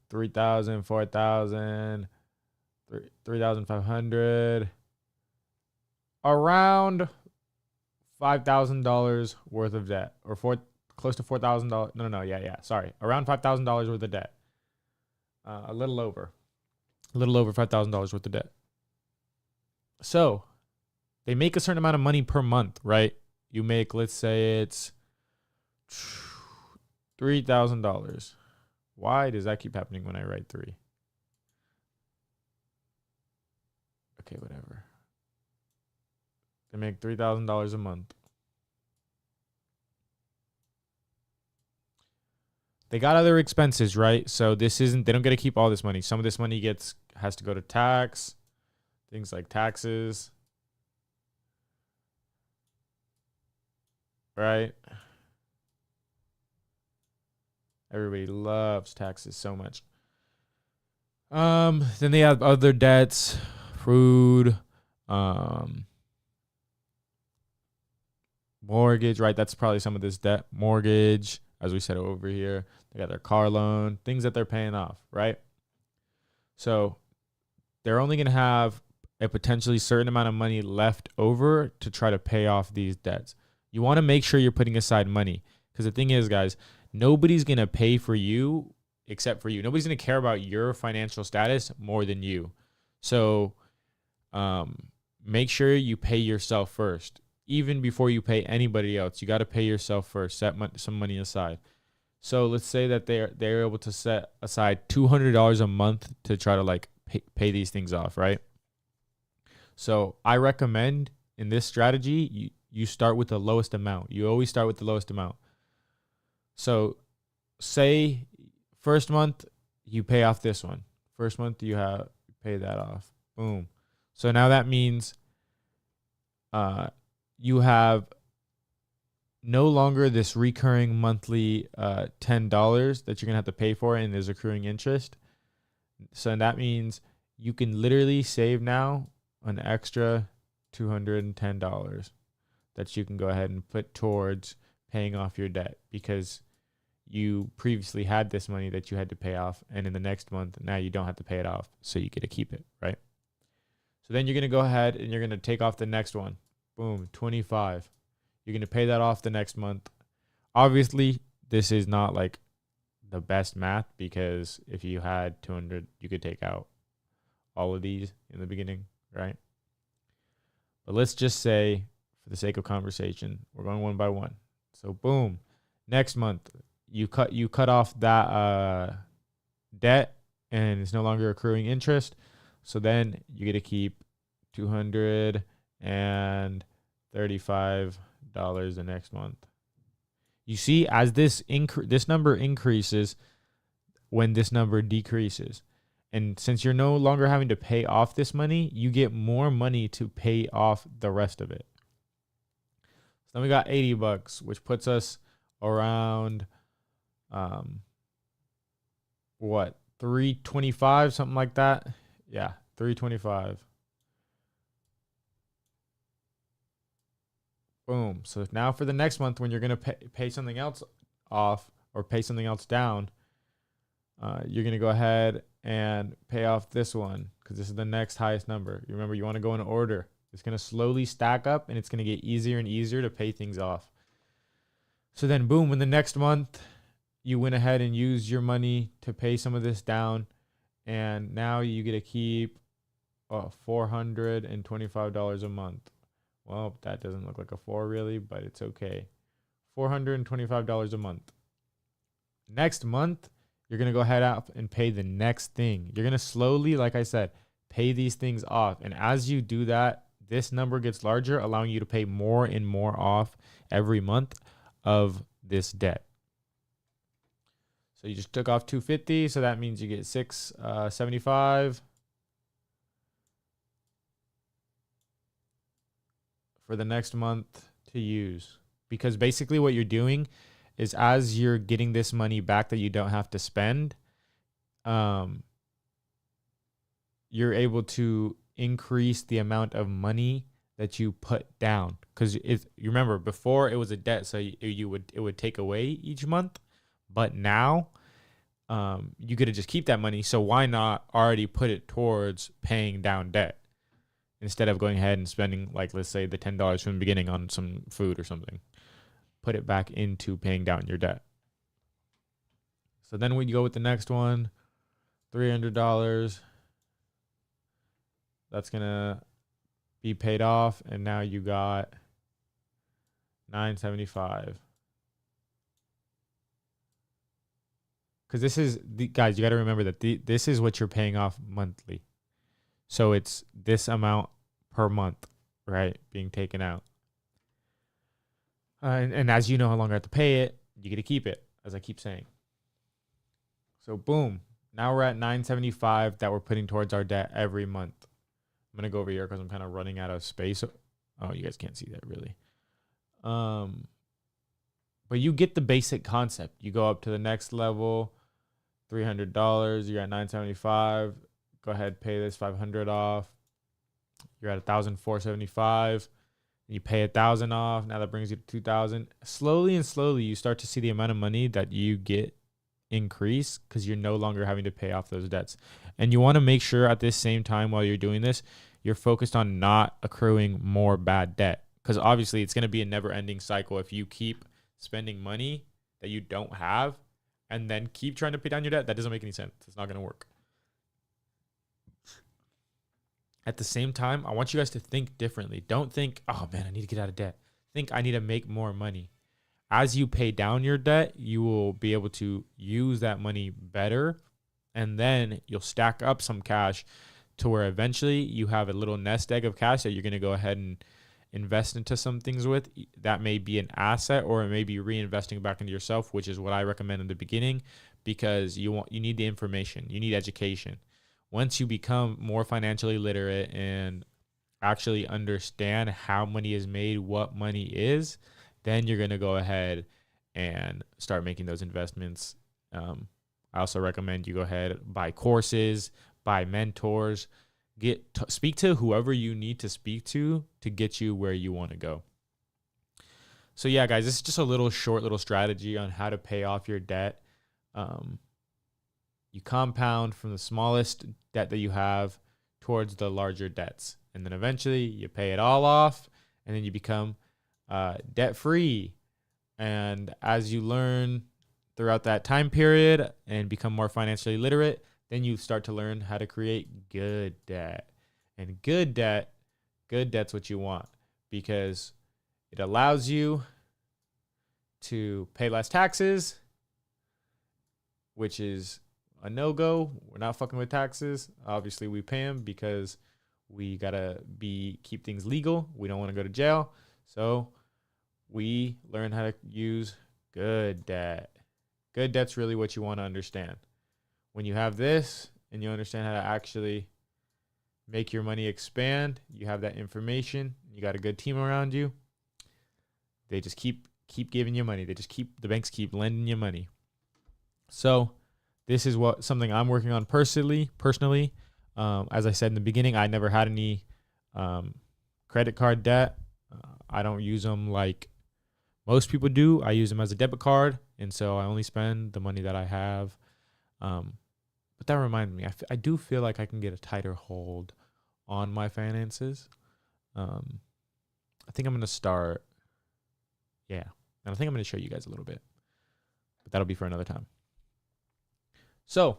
3,000, 4,000, 3,500, around $5,000 worth of debt, or close to $4,000. No, yeah. Sorry, around $5,000 worth of debt. A little over $5,000 worth of debt. So they make a certain amount of money per month, right? You make, let's say it's $3,000. Why does that keep happening when I write 3? Okay, whatever. They make $3,000 a month. They got other expenses, right? So they don't get to keep all this money. Some of this money has to go to tax, things like taxes. Right? Everybody loves taxes so much. Then they have other debts, food, mortgage, right? That's probably some of this debt. Mortgage, as we said over here. They got their car loan, things that they're paying off, right? So they're only going to have a potentially certain amount of money left over to try to pay off these debts. You want to make sure you're putting aside money, because the thing is, guys, nobody's going to pay for you except for you. Nobody's going to care about your financial status more than you. So make sure you pay yourself first. Even before you pay anybody else, you got to pay yourself first. Set some money aside. So let's say that they're able to set aside $200 a month to try to like pay these things off, right? So I recommend in this strategy, you start with the lowest amount. You always start with the lowest amount. So say first month you pay off this one. First month you pay that off. Boom. So now that means you have no longer this recurring monthly $10 that you're going to have to pay for, and there's accruing interest. So that means you can literally save now an extra $210 that you can go ahead and put towards paying off your debt, because you previously had this money that you had to pay off, and in the next month, now you don't have to pay it off, so you get to keep it, right? So then you're going to go ahead and you're going to take off the next one. Boom, 25. You're going to pay that off the next month. Obviously, this is not like the best math, because if you had 200, you could take out all of these in the beginning, right? But let's just say, for the sake of conversation, we're going one by one. So boom, next month you cut off that debt, and it's no longer accruing interest. So then you get to keep $235 the next month. You see, as this number increases when this number decreases. And since you're no longer having to pay off this money, you get more money to pay off the rest of it. So then we got $80, which puts us around $325, something like that. Yeah, $325. Boom. So now for the next month, when you're going to pay something else off or pay something else down, you're going to go ahead and pay off this one, because this is the next highest number. You remember, you want to go in order. It's going to slowly stack up, and it's going to get easier and easier to pay things off. So then boom, in the next month, you went ahead and used your money to pay some of this down, and now you get to keep $425 a month. Well, that doesn't look like a 4 really, but it's okay. $425 a month. Next month, you're going to go ahead out and pay the next thing. You're going to slowly, like I said, pay these things off. And as you do that, this number gets larger, allowing you to pay more and more off every month of this debt. So you just took off $250, so that means you get $675 for the next month to use. Because basically what you're doing is, as you're getting this money back that you don't have to spend, you're able to increase the amount of money that you put down. Because you remember, before it was a debt, so it would take away each month, but now you get to just keep that money. So why not already put it towards paying down debt, instead of going ahead and spending, like, let's say the $10 from the beginning on some food or something? Put it back into paying down your debt. So then we go with the next one, $300. That's going to be paid off, and now you got $975. Because this is, guys, you got to remember that this is what you're paying off monthly. So it's this amount per month, right, being taken out. And as you no longer have to pay it, you get to keep it, as I keep saying. So boom, now we're at $975 that we're putting towards our debt every month. I'm going to go over here because I'm kind of running out of space. Oh, you guys can't see that really. But you get the basic concept. You go up to the next level, $300, you're at $975. Go ahead, pay this $500 off. You're at $1,475. You pay $1,000 off. Now that brings you to $2,000. Slowly and slowly, you start to see the amount of money that you get increase, because you're no longer having to pay off those debts. And you want to make sure at this same time while you're doing this, you're focused on not accruing more bad debt. Because obviously it's going to be a never-ending cycle if you keep spending money that you don't have and then keep trying to pay down your debt. That doesn't make any sense. It's not going to work. At the same time, I want you guys to think differently. Don't think, oh man, I need to get out of debt. Think, I need to make more money. As you pay down your debt, you will be able to use that money better. And then you'll stack up some cash to where eventually you have a little nest egg of cash that you're going to go ahead and invest into some things with. That may be an asset, or it may be reinvesting back into yourself, which is what I recommend in the beginning, because you need the information, you need education. Once you become more financially literate and actually understand how money is made, what money is, then you're going to go ahead and start making those investments. I also recommend you go ahead, buy courses, buy mentors, speak to whoever you need to speak to get you where you want to go. So yeah, guys, this is just a short little strategy on how to pay off your debt. You compound from the smallest debt that you have towards the larger debts. And then eventually you pay it all off, and then you become debt free. And as you learn throughout that time period and become more financially literate, then you start to learn how to create good debt. And good debt's what you want, because it allows you to pay less taxes, which is a no-go. We're not fucking with taxes. Obviously, we pay them because we gotta keep things legal. We don't want to go to jail. So we learn how to use good debt. Good debt's really what you want to understand. When you have this and you understand how to actually make your money expand, you have that information, you got a good team around you, they just keep giving you money. The banks keep lending you money. So this is something I'm working on personally. As I said in the beginning, I never had any credit card debt. I don't use them like most people do. I use them as a debit card, and so I only spend the money that I have. But that reminds me, I do feel like I can get a tighter hold on my finances. I think I'm going to start. Yeah. And I think I'm going to show you guys a little bit, but that'll be for another time. So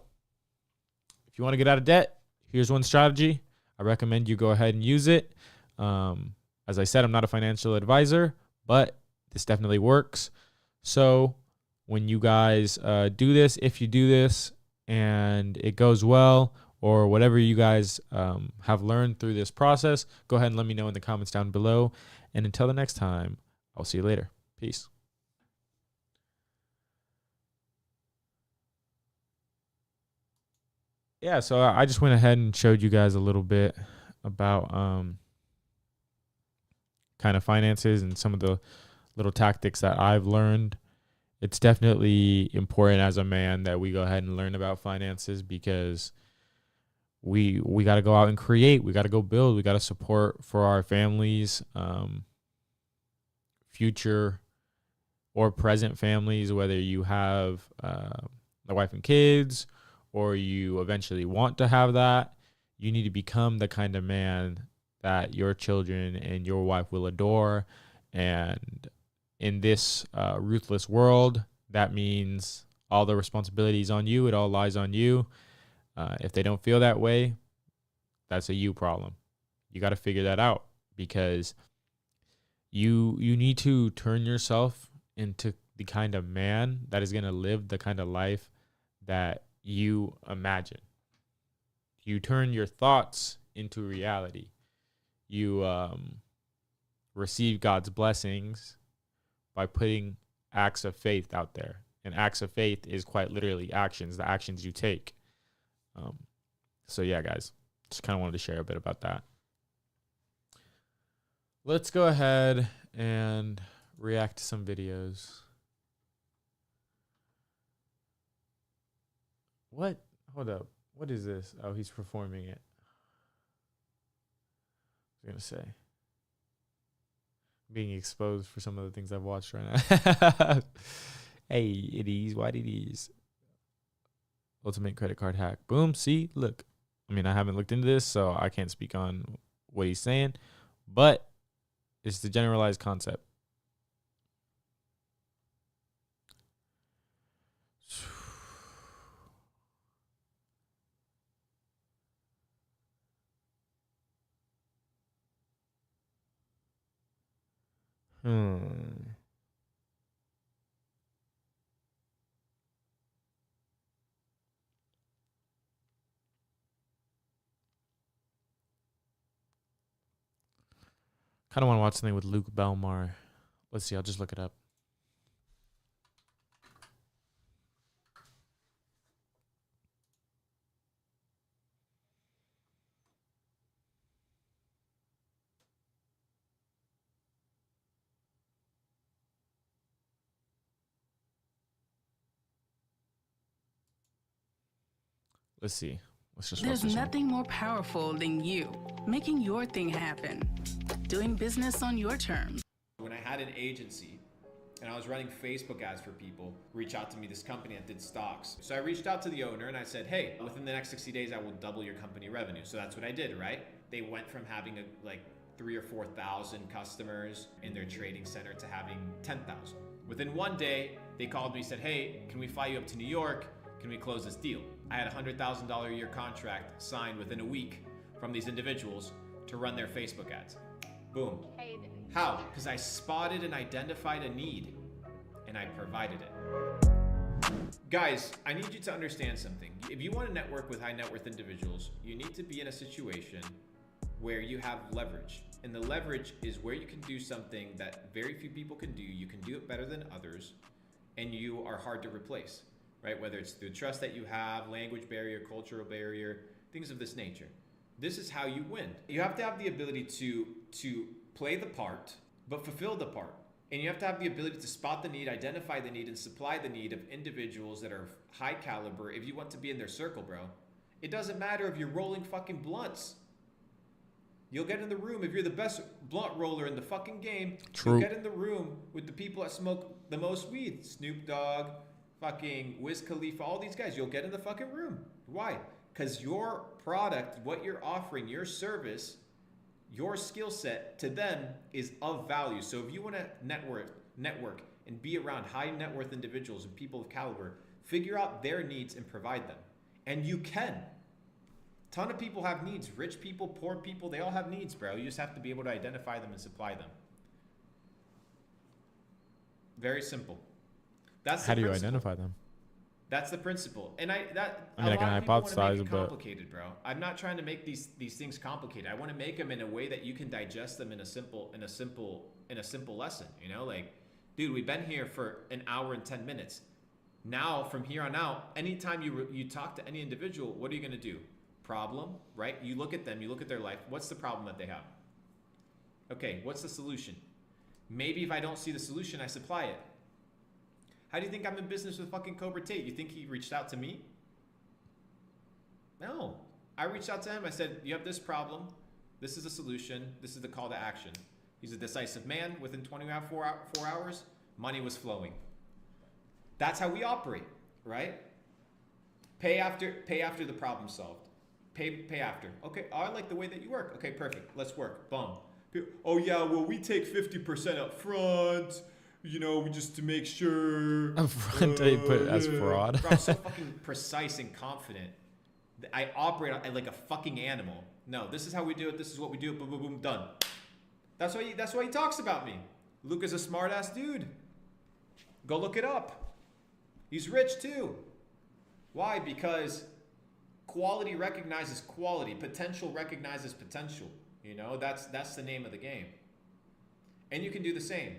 if you want to get out of debt, here's one strategy. I recommend you go ahead and use it. As I said, I'm not a financial advisor, but this definitely works. So when you guys do this, if you do this and it goes well, or whatever you guys have learned through this process, go ahead and let me know in the comments down below. And until the next time, I'll see you later. Peace. Yeah, so I just went ahead and showed you guys a little bit about kind of finances and some of the little tactics that I've learned. It's definitely important as a man that we go ahead and learn about finances, because we got to go out and create. We got to go build. We got to support for our families, future or present families, whether you have a wife and kids or you eventually want to have that. You need to become the kind of man that your children and your wife will adore. And in this ruthless world, that means all the responsibilities on you. It all lies on you. If they don't feel that way, that's a you problem. You got to figure that out, because you need to turn yourself into the kind of man that is going to live the kind of life that you imagine. You turn your thoughts into reality. You receive God's blessings by putting acts of faith out there. And acts of faith is quite literally actions, the actions you take. So yeah, guys, just kind of wanted to share a bit about that. Let's go ahead and react to some videos. What? Hold up. What is this? Oh, he's performing it. I was going to say. Being exposed for some of the things I've watched right now. Hey, it is what it is. ultimate credit card hack. Boom. See, look. I mean, I haven't looked into this, so I can't speak on what he's saying, but it's the generalized concept. Kind of want to watch something with Luke Belmar. Let's see. I'll just look it up. Let's see. Let's just watch There's this one. nothing more powerful than you making your thing happen, doing business on your terms. When I had an agency and I was running Facebook ads for people, reach out to me, this company that did stocks. So I reached out to the owner and I said, hey, within the next 60 days, I will double your company revenue. So that's what I did, right? They went from having like 3,000 or 4,000 customers in their trading center to having 10,000. Within one day, they called me and said, hey, can we fly you up to New York? Can we close this deal? I had a $100,000 a year contract signed within a week from these individuals to run their Facebook ads. Boom. How? Because I spotted and identified a need and I provided it. Guys, I need you to understand something. If you want to network with high net worth individuals, you need to be in a situation where you have leverage. And the leverage is where you can do something that very few people can do. You can do it better than others and you are hard to replace. Right? Whether it's through trust that you have, language barrier, cultural barrier, things of this nature. This is how you win. You have to have the ability to play the part, but fulfill the part. And you have to have the ability to spot the need, identify the need, and supply the need of individuals that are high caliber if you want to be in their circle, bro. It doesn't matter if you're rolling fucking blunts. You'll get in the room if you're the best blunt roller in the fucking game. True. You'll get in the room with the people that smoke the most weed. Snoop Dogg, fucking Wiz Khalifa, all these guys, you'll get in the fucking room. Why? Because your product, what you're offering, your service, your skill set to them is of value. So if you want to network and be around high net worth individuals and people of caliber, figure out their needs and provide them. And you can. Ton of people have needs. Rich people, poor people, they all have needs, bro. You just have to be able to identify them and supply them. Very simple. That's How do you identify them? That's the principle. And I can hypothesize, but but complicated, bro. I'm not trying to make these things complicated. I want to make them in a way that you can digest them in a simple lesson. You know, like, dude, we've been here for an hour and 10 minutes. Now, from here on out, anytime you talk to any individual, what are you going to do? Problem, right? You look at them, you look at their life. What's the problem that they have? Okay, what's the solution? Maybe if I don't see the solution, I supply it. How do you think I'm in business with fucking Cobra Tate? You think he reached out to me? No. I reached out to him. I said, you have this problem. This is a solution. This is the call to action. He's a decisive man. Within 4 hours, money was flowing. That's how we operate, right? Pay after the problem solved. Pay after. Okay, I like the way that you work. Okay, perfect. Let's work. Boom. Oh yeah, well, we take 50% up front. You know, we just to make sure. Up front, they put it as fraud. Bro, I'm so fucking precise and confident. I operate like a fucking animal. No, this is how we do it. This is what we do. Boom, boom, boom, done. That's why he talks about me. Luke is a smart ass dude. Go look it up. He's rich too. Why? Because quality recognizes quality. Potential recognizes potential. You know, that's the name of the game. And you can do the same.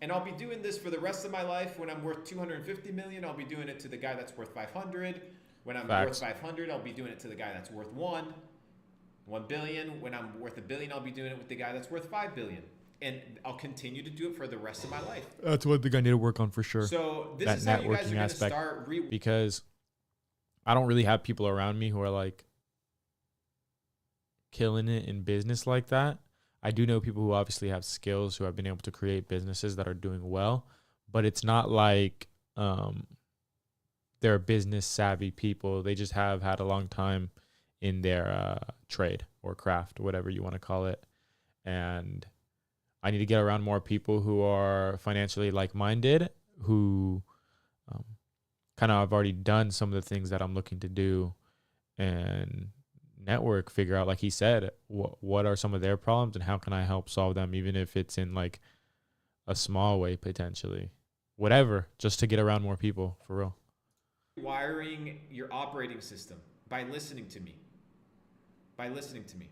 And I'll be doing this for the rest of my life. When I'm worth 250 million, I'll be doing it to the guy that's worth 500. When I'm worth 500, I'll be doing it to the guy that's worth 1 billion. When I'm worth $1 billion, I'll be doing it with the guy that's worth 5 billion. And I'll continue to do it for the rest of my life. That's what the guy need to work on for sure. So this that is how you guys are networking going to aspect, start. Because I don't really have people around me who are like killing it in business like that. I do know people who obviously have skills, who have been able to create businesses that are doing well, but it's not like they're business savvy people. They just have had a long time in their trade or craft, whatever you want to call it. And I need to get around more people who are financially like-minded, who kind of have already done some of the things that I'm looking to do, and network, figure out, like he said, what are some of their problems and how can I help solve them, even if it's in like a small way potentially. Whatever, just to get around more people, for real. Wiring your operating system by listening to me. By listening to me.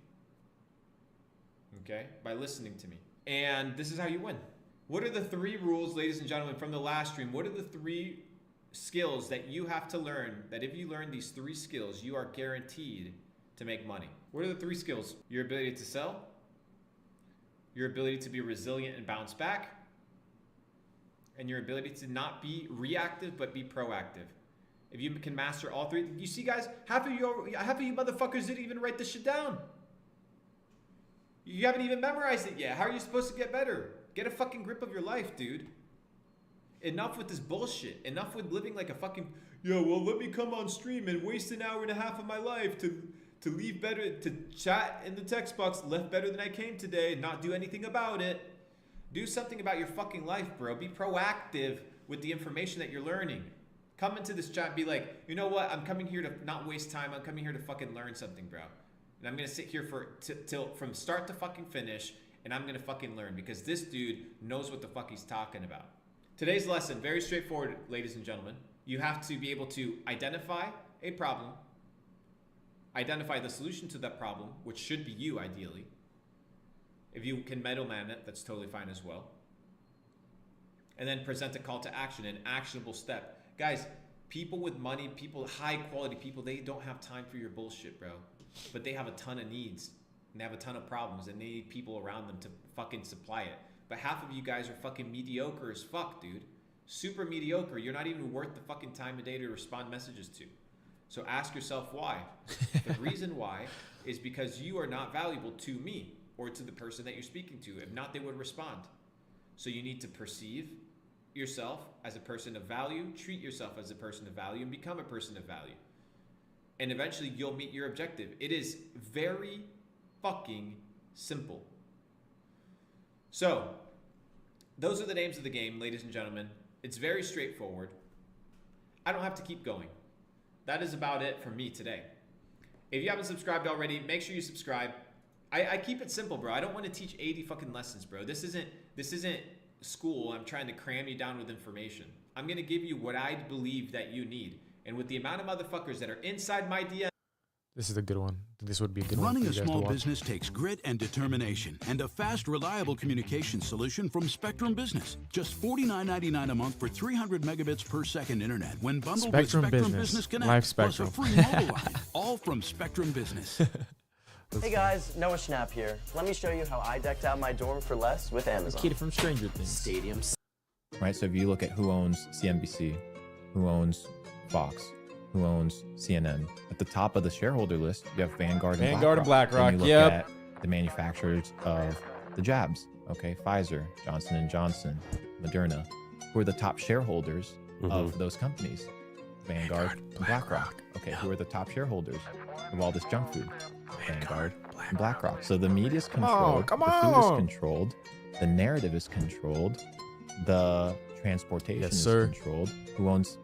Okay? By listening to me. And this is how you win. What are the 3 rules, ladies and gentlemen, from the last stream? What are the 3 skills that you have to learn, that if you learn these 3 skills, you are guaranteed to make money? What are the 3 skills? Your ability to sell, your ability to be resilient and bounce back, and your ability to not be reactive but be proactive. If you can master all 3, you see, guys, half of you motherfuckers didn't even write this shit down. You haven't even memorized it yet. How are you supposed to get better? Get a fucking grip of your life, dude. Enough with this bullshit. Enough with living like a fucking, yo, well, let me come on stream and waste an hour and a half of my life to leave better, to chat in the text box, left better than I came today, and not do anything about it. Do something about your fucking life, bro. Be proactive with the information that you're learning. Come into this chat and be like, you know what? I'm coming here to not waste time. I'm coming here to fucking learn something, bro. And I'm going to sit here till from start to fucking finish, and I'm going to fucking learn, because this dude knows what the fuck he's talking about. Today's lesson, very straightforward, ladies and gentlemen. You have to be able to identify a problem, identify the solution to that problem, which should be you, ideally. If you can middleman it, that's totally fine as well. And then present a call to action, an actionable step. Guys, people with money, people, high quality people, they don't have time for your bullshit, bro. But they have a ton of needs, and they have a ton of problems, and they need people around them to fucking supply it. But half of you guys are fucking mediocre as fuck, dude. Super mediocre. You're not even worth the fucking time of day to respond messages to. So ask yourself why. The reason why is because you are not valuable to me or to the person that you're speaking to. If not, they would respond. So you need to perceive yourself as a person of value, treat yourself as a person of value, and become a person of value. And eventually you'll meet your objective. It is very fucking simple. So, those are the names of the game, ladies and gentlemen. It's very straightforward. I don't have to keep going. That is about it for me today. If you haven't subscribed already, make sure you subscribe. I keep it simple, bro. I don't want to teach 80 fucking lessons, bro. This isn't school. I'm trying to cram you down with information. I'm going to give you what I believe that you need. And with the amount of motherfuckers that are inside my DM, this is a good one. This would be a good one. Running a small business takes grit and determination, and a fast, reliable communication solution from Spectrum Business. Just $49.99 a month for 300 megabits per second internet when bundled Spectrum with Spectrum Business. Connect, Lyfe Spectrum. plus a free mobile line, all from Spectrum Business. Hey guys, Noah Schnapp here. Let me show you how I decked out my dorm for less with Amazon. Kid from Stranger Things. Stadiums. Right, so if you look at who owns CNBC, who owns Fox, who owns CNN, at the top of the shareholder list, you have Vanguard and BlackRock. And you yep. look at the manufacturers of the jabs, okay, Pfizer, Johnson & Johnson, Moderna, who are the top shareholders of those companies. Vanguard and BlackRock. Okay, who are the top shareholders of all this junk food? Vanguard and BlackRock. So the media is controlled, the food is controlled, the narrative is controlled, the transportation is controlled. Who owns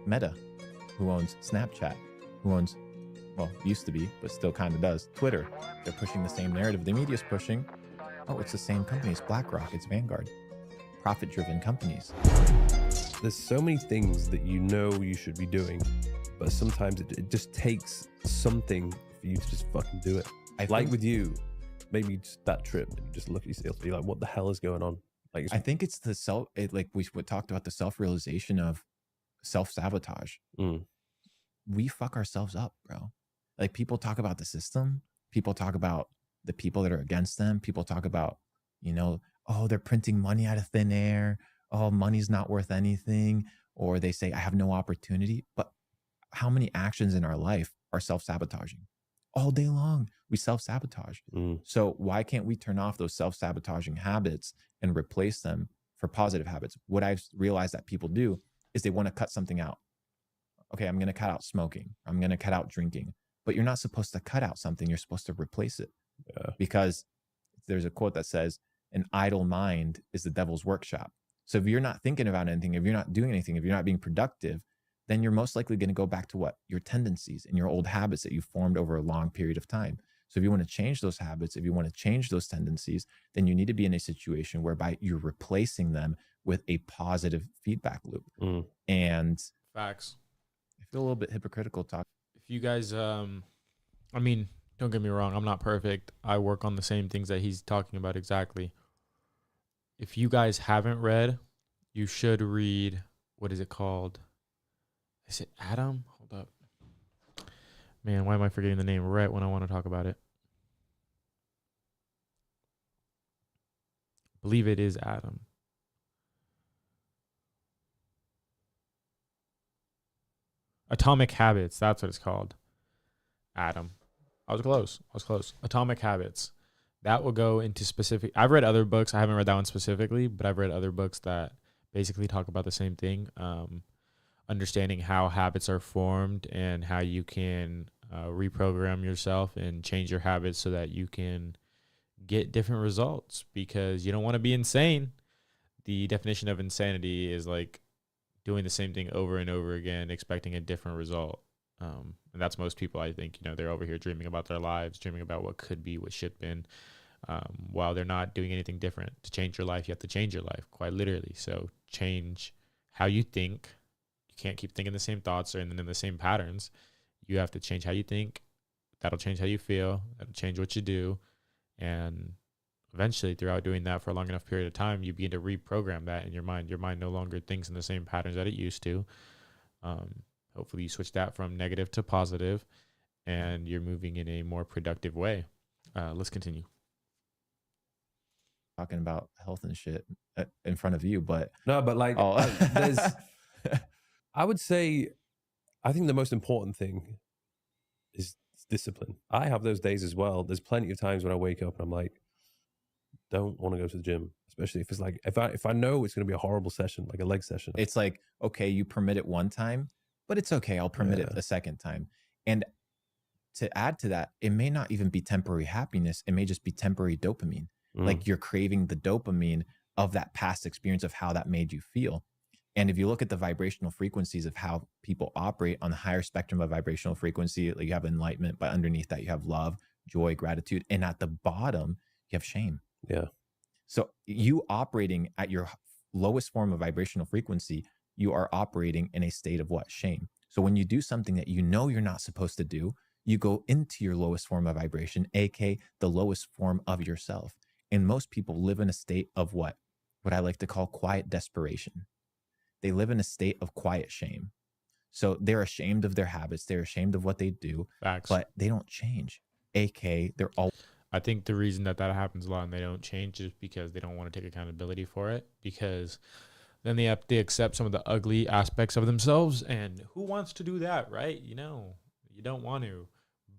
Meta? Who owns Snapchat? Who owns, well, used to be, but still kind of does, Twitter? They're pushing the same narrative the media's pushing. Oh, it's the same company. It's BlackRock. It's Vanguard. Profit-driven companies. There's so many things that you know you should be doing, but sometimes it just takes something for you to just fucking do it. Like with you, maybe just that trip, and you just look at yourself and be like, what the hell is going on? Like, I think it's the like we talked about the self-realization of self-sabotage. We fuck ourselves up, bro. Like, people talk about the system, people talk about the people that are against them, people talk about, you know, oh, they're printing money out of thin air, oh, money's not worth anything, or they say I have no opportunity. But how many actions in our life are self-sabotaging? All day long we self-sabotage. So why can't we turn off those self-sabotaging habits and replace them for positive habits? What I've realized that people do is they want to cut something out. okay, I'm going to cut out smoking. I'm going to cut out drinking. But you're not supposed to cut out something. You're supposed to replace it. Because there's a quote that says, an idle mind is the devil's workshop. So if you're not thinking about anything, if you're not doing anything, if you're not being productive, then you're most likely going to go back to what? Your tendencies and your old habits that you formed over a long period of time. So if you want to change those habits, if you want to change those tendencies, then you need to be in a situation whereby you're replacing them with a positive feedback loop. And facts. I feel a little bit hypocritical talking. If you guys, I mean, don't get me wrong, I'm not perfect. I work on the same things that he's talking about exactly. If you guys haven't read, you should read, what is it called? Is it Adam? Hold up. Man, why am I forgetting the name right when I want to talk about it? I believe it is Adam. Atomic Habits, that's what it's called. Adam. I was close. Atomic Habits. That will go into specific. I've read other books. I haven't read that one specifically, but I've read other books that basically talk about the same thing. Understanding how habits are formed and how you can reprogram yourself and change your habits so that you can get different results, because you don't want to be insane. The definition of insanity is like doing the same thing over and over again, expecting a different result. And that's most people, I think. They're over here dreaming about their lives, dreaming about what could be, what should been, while they're not doing anything different. To change your life, you have to change your life, quite literally. So change how you think. You can't keep thinking the same thoughts or in the same patterns. You have to change how you think. That'll change how you feel. That'll change what you do. And eventually, throughout doing that for a long enough period of time, you begin to reprogram that in your mind. Your mind no longer thinks in the same patterns that it used to. Hopefully you switch that from negative to positive, and you're moving in a more productive way. Let's continue. Talking about health and shit in front of you, but no, but like, there's, I would say, I think the most important thing is discipline. I have those days as well. There's plenty of times when I wake up and I'm like, don't want to go to the gym, especially if it's like, if I know it's going to be a horrible session, like a leg session. It's like, okay, you permit it one time, but it's okay. I'll permit it a second time. And to add to that, it may not even be temporary happiness. It may just be temporary dopamine. Like you're craving the dopamine of that past experience of how that made you feel. And if you look at the vibrational frequencies of how people operate on the higher spectrum of vibrational frequency, like you have enlightenment, but underneath that you have love, joy, gratitude. And at the bottom, you have shame. Yeah. So you operating at your lowest form of vibrational frequency, you are operating in a state of what? Shame. So when you do something that you know you're not supposed to do, you go into your lowest form of vibration, aka the lowest form of yourself. And most people live in a state of what I like to call quiet desperation. They live in a state of quiet shame. So they're ashamed of their habits. They're ashamed of what they do. Facts. But they don't change. aka they're all. I think the reason that happens a lot and they don't change is because they don't want to take accountability for it, because then they have to accept some of the ugly aspects of themselves. And who wants to do that, right? You don't want to.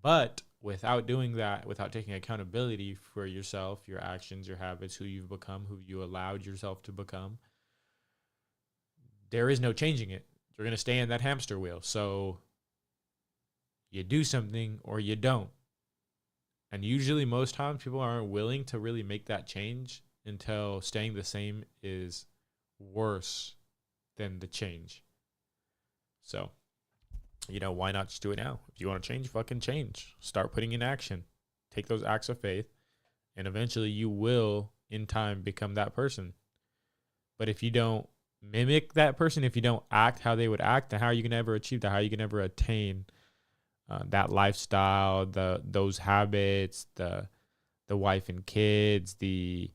But without doing that, without taking accountability for yourself, your actions, your habits, who you've become, who you allowed yourself to become, there is no changing it. You're going to stay in that hamster wheel. So you do something or you don't. And usually most times people aren't willing to really make that change until staying the same is worse than the change. So, why not just do it now? If you want to change, fucking change. Start putting in action. Take those acts of faith, and eventually you will, in time, become that person. But if you don't mimic that person, if you don't act how they would act, then how are you going to ever achieve that? How are you going to ever attain that lifestyle, those habits, the wife and kids, the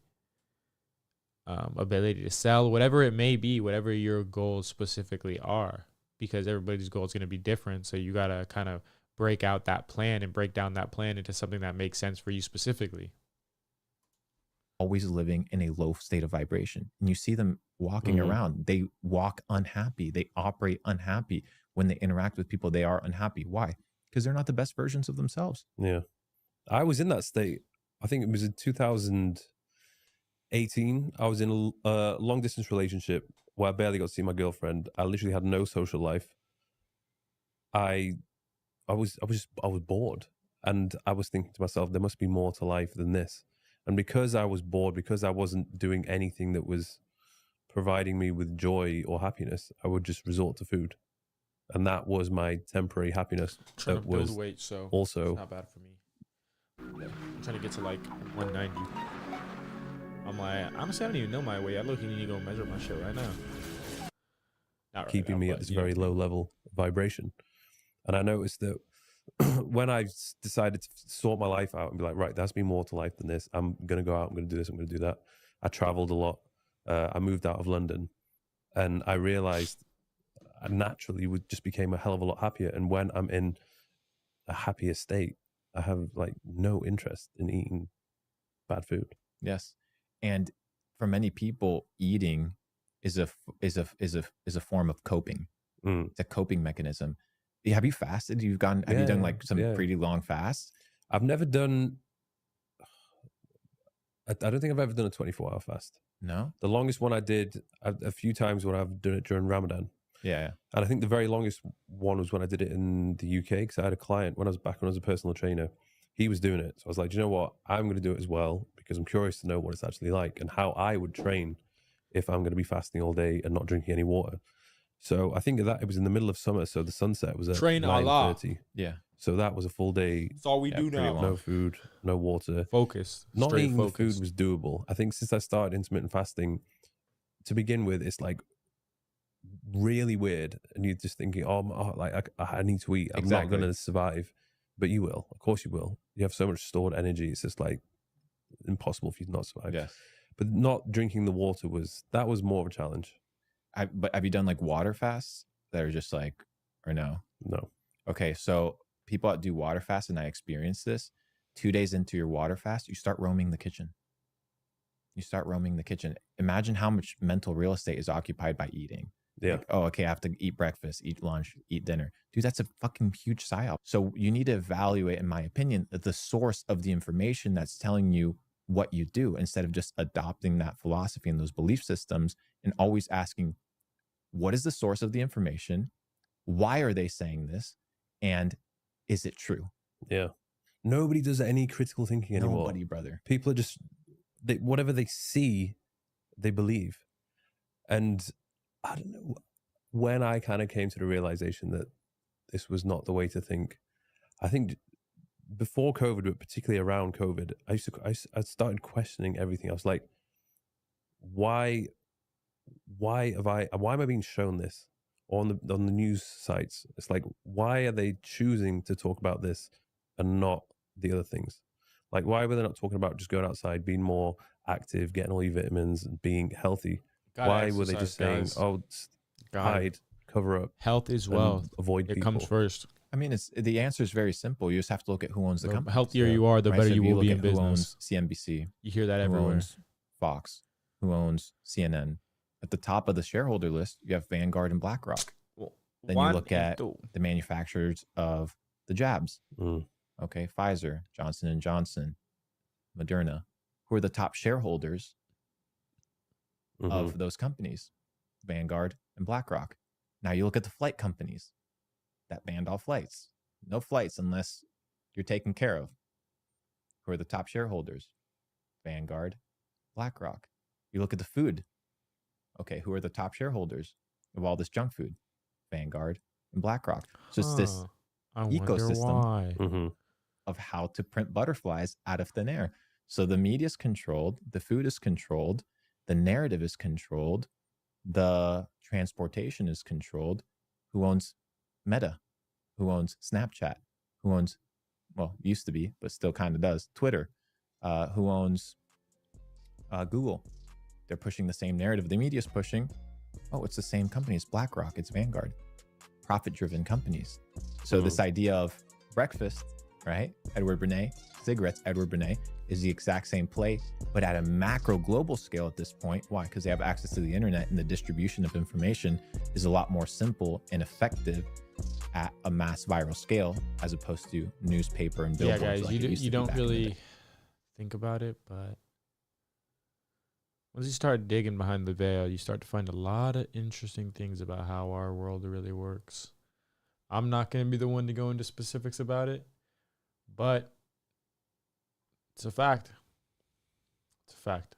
ability to sell, whatever it may be, whatever your goals specifically are? Because everybody's goal is going to be different. So you got to kind of break out that plan and break down that plan into something that makes sense for you specifically. Always living in a low state of vibration. And you see them walking around. They walk unhappy. They operate unhappy. When they interact with people, they are unhappy. Why? Because they're not the best versions of themselves. Yeah. I was in that state. I think it was in 2018. I was in a long distance relationship where I barely got to see my girlfriend. I literally had no social life. I was bored, and I was thinking to myself, there must be more to life than this. And because I was bored, because I wasn't doing anything that was providing me with joy or happiness, I would just resort to food, and that was my temporary happiness. Trying That to build was weight, so also it's not bad for me. I'm trying to get to like 190. I'm like, honestly, I don't even know my weight. I look, need to go measure my shit right now. Not right keeping now, me but at this you know very what I low mean. level of vibration. And I noticed that when I decided to sort my life out and be like, right, there's be more to life than this. I'm going to go out. I'm going to do this. I'm going to do that. I traveled a lot. I moved out of London, and I realized I naturally just became a hell of a lot happier. And when I'm in a happier state, I have like no interest in eating bad food. Yes. And for many people, eating is a form of coping. It's a coping mechanism. Have you fasted? Have you done like some pretty long fasts? I've never done, I don't think I've ever done a 24-hour fast. No? The longest one I did a few times when I've done it during Ramadan. Yeah. And I think the very longest one was when I did it in the UK, because I had a client when I was a personal trainer. He was doing it. So I was like, do you know what? I'm going to do it as well, because I'm curious to know what it's actually like and how I would train if I'm going to be fasting all day and not drinking any water. So I think that it was in the middle of summer. So the sunset was at Train Allah. 9:30. Yeah. So that was a full day. That's all we do now. No food, no water. Focus. Not Straight eating focus. the food was doable. I think since I started intermittent fasting, to begin with, it's like really weird, and you're just thinking, I need to eat. I'm not going to survive, but you will. Of course, you will. You have so much stored energy. It's just like impossible for you to not survive. Yes. But not drinking the water was more of a challenge. But have you done like water fasts that are just like, or no? No. Okay, so people that do water fasts, and I experienced this, 2 days into your water fast, you start roaming the kitchen. Imagine how much mental real estate is occupied by eating. Yeah. Like, oh, okay, I have to eat breakfast, eat lunch, eat dinner. Dude, that's a fucking huge psyop. So you need to evaluate, in my opinion, the source of the information that's telling you what you do, instead of just adopting that philosophy and those belief systems, and always asking, what is the source of the information? Why are they saying this? And is it true? Yeah. Nobody does any critical thinking anymore. Nobody, brother. People are just, whatever they see, they believe. And I don't know, when I kind of came to the realization that this was not the way to think, I think before COVID, but particularly around COVID, I started questioning everything. I was like, why am I being shown this on the news sites? It's like, why are they choosing to talk about this and not the other things? Like, why were they not talking about just going outside, being more active, getting all your vitamins, and being healthy? Why were they just saying, hide, cover up? Health is wealth. Avoid it people. comes first. I mean, the answer is very simple. You just have to look at who owns the company. The healthier you are, the better you will be in business. Who owns CNBC? You hear that who everywhere. Owns Fox? Who owns CNN? At the top of the shareholder list, you have Vanguard and BlackRock. Then you look at the manufacturers of the jabs. Okay, Pfizer, Johnson & Johnson, Moderna. Who are the top shareholders of those companies? Vanguard and BlackRock. Now you look at the flight companies that banned all flights. No flights unless you're taken care of. Who are the top shareholders? Vanguard, BlackRock. You look at the food. Okay, who are the top shareholders of all this junk food? Vanguard and BlackRock. So it's this ecosystem of how to print butterflies out of thin air. So the media is controlled, the food is controlled, the narrative is controlled, the transportation is controlled. Who owns Meta? Who owns Snapchat? Who owns, well, used to be, but still kind of does, Twitter? Who owns Google? They're pushing the same narrative the media is pushing. Oh, it's the same companies. BlackRock, it's Vanguard. Profit-driven companies. So this idea of breakfast, right? Edward Bernays, cigarettes, Edward Bernays, is the exact same play, but at a macro global scale at this point. Why? Because they have access to the internet, and the distribution of information is a lot more simple and effective at a mass viral scale, as opposed to newspaper and billboards. Yeah, guys, like you don't really think about it, but once you start digging behind the veil, you start to find a lot of interesting things about how our world really works. I'm not going to be the one to go into specifics about it, but it's a fact. It's a fact.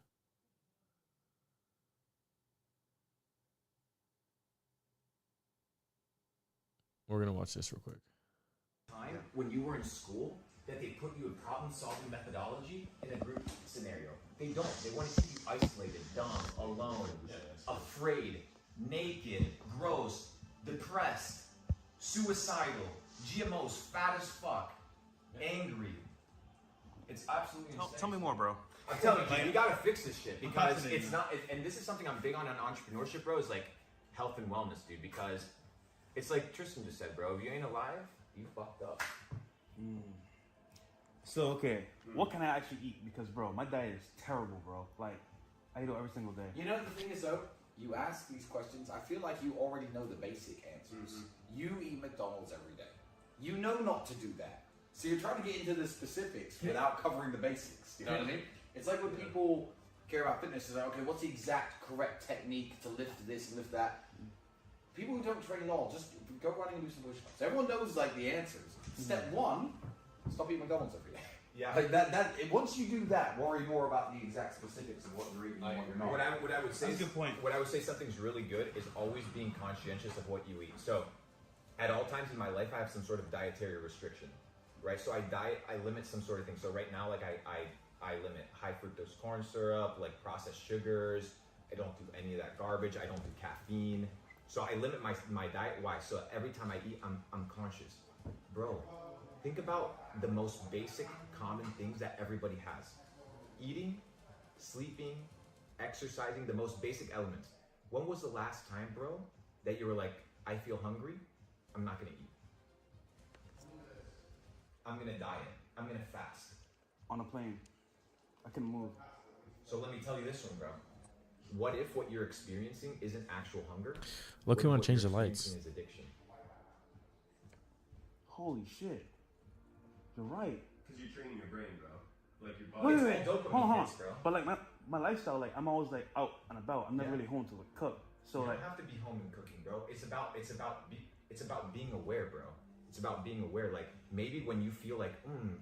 We're going to watch this real quick. Time when you were in school that they put you in problem-solving methodology in a group scenario. They don't. They want to keep you isolated, dumb, alone, afraid, naked, gross, depressed, suicidal, GMOs, fat as fuck, angry. It's absolutely insane. Tell me more, bro. I'm telling you, you gotta fix this shit because it's not. And this is something I'm big on entrepreneurship, bro. Is like health and wellness, dude. Because it's like Tristan just said, bro. If you ain't alive, you fucked up. So okay, what can I actually eat? Because bro, my diet is terrible, bro. Like I eat it every single day. You know the thing is though, you ask these questions. I feel like you already know the basic answers. You eat McDonald's every day. You know not to do that. So you're trying to get into the specifics without covering the basics. You know what I mean? It's like when people care about fitness, it's like, okay, what's the exact correct technique to lift this and lift that? People who don't train at all, just go running and do some push-ups. Everyone knows like the answers. Step one, stop eating McDonald's every day. Yeah. Like that. Once you do that, worry more about the exact specifics of what you're eating and what you're not. What I would say. That's a good point. What I would say something's really good is always being conscientious of what you eat. So, at all times in my life, I have some sort of dietary restriction, right? So I limit some sort of thing. So right now, like I limit high fructose corn syrup, like processed sugars. I don't do any of that garbage. I don't do caffeine. So I limit my diet. Why? So every time I eat, I'm conscious. Bro, think about the most basic, common things that everybody has. Eating, sleeping, exercising, the most basic elements. When was the last time, bro, that you were like, I feel hungry, I'm not gonna eat. I'm gonna diet. I'm gonna fast. On a plane, I can move. So let me tell you this one, bro. What if what you're experiencing isn't actual hunger? Look, we want to change the lights. Is addiction. Holy shit. You're right. Because you're training your brain, bro. Like your body. Wait. Hold on. But like my lifestyle, like I'm always like out and about. I'm not really home to like cook. So you like don't have to be home and cooking, bro. It's about being aware, bro. It's about being aware. Like maybe when you feel like,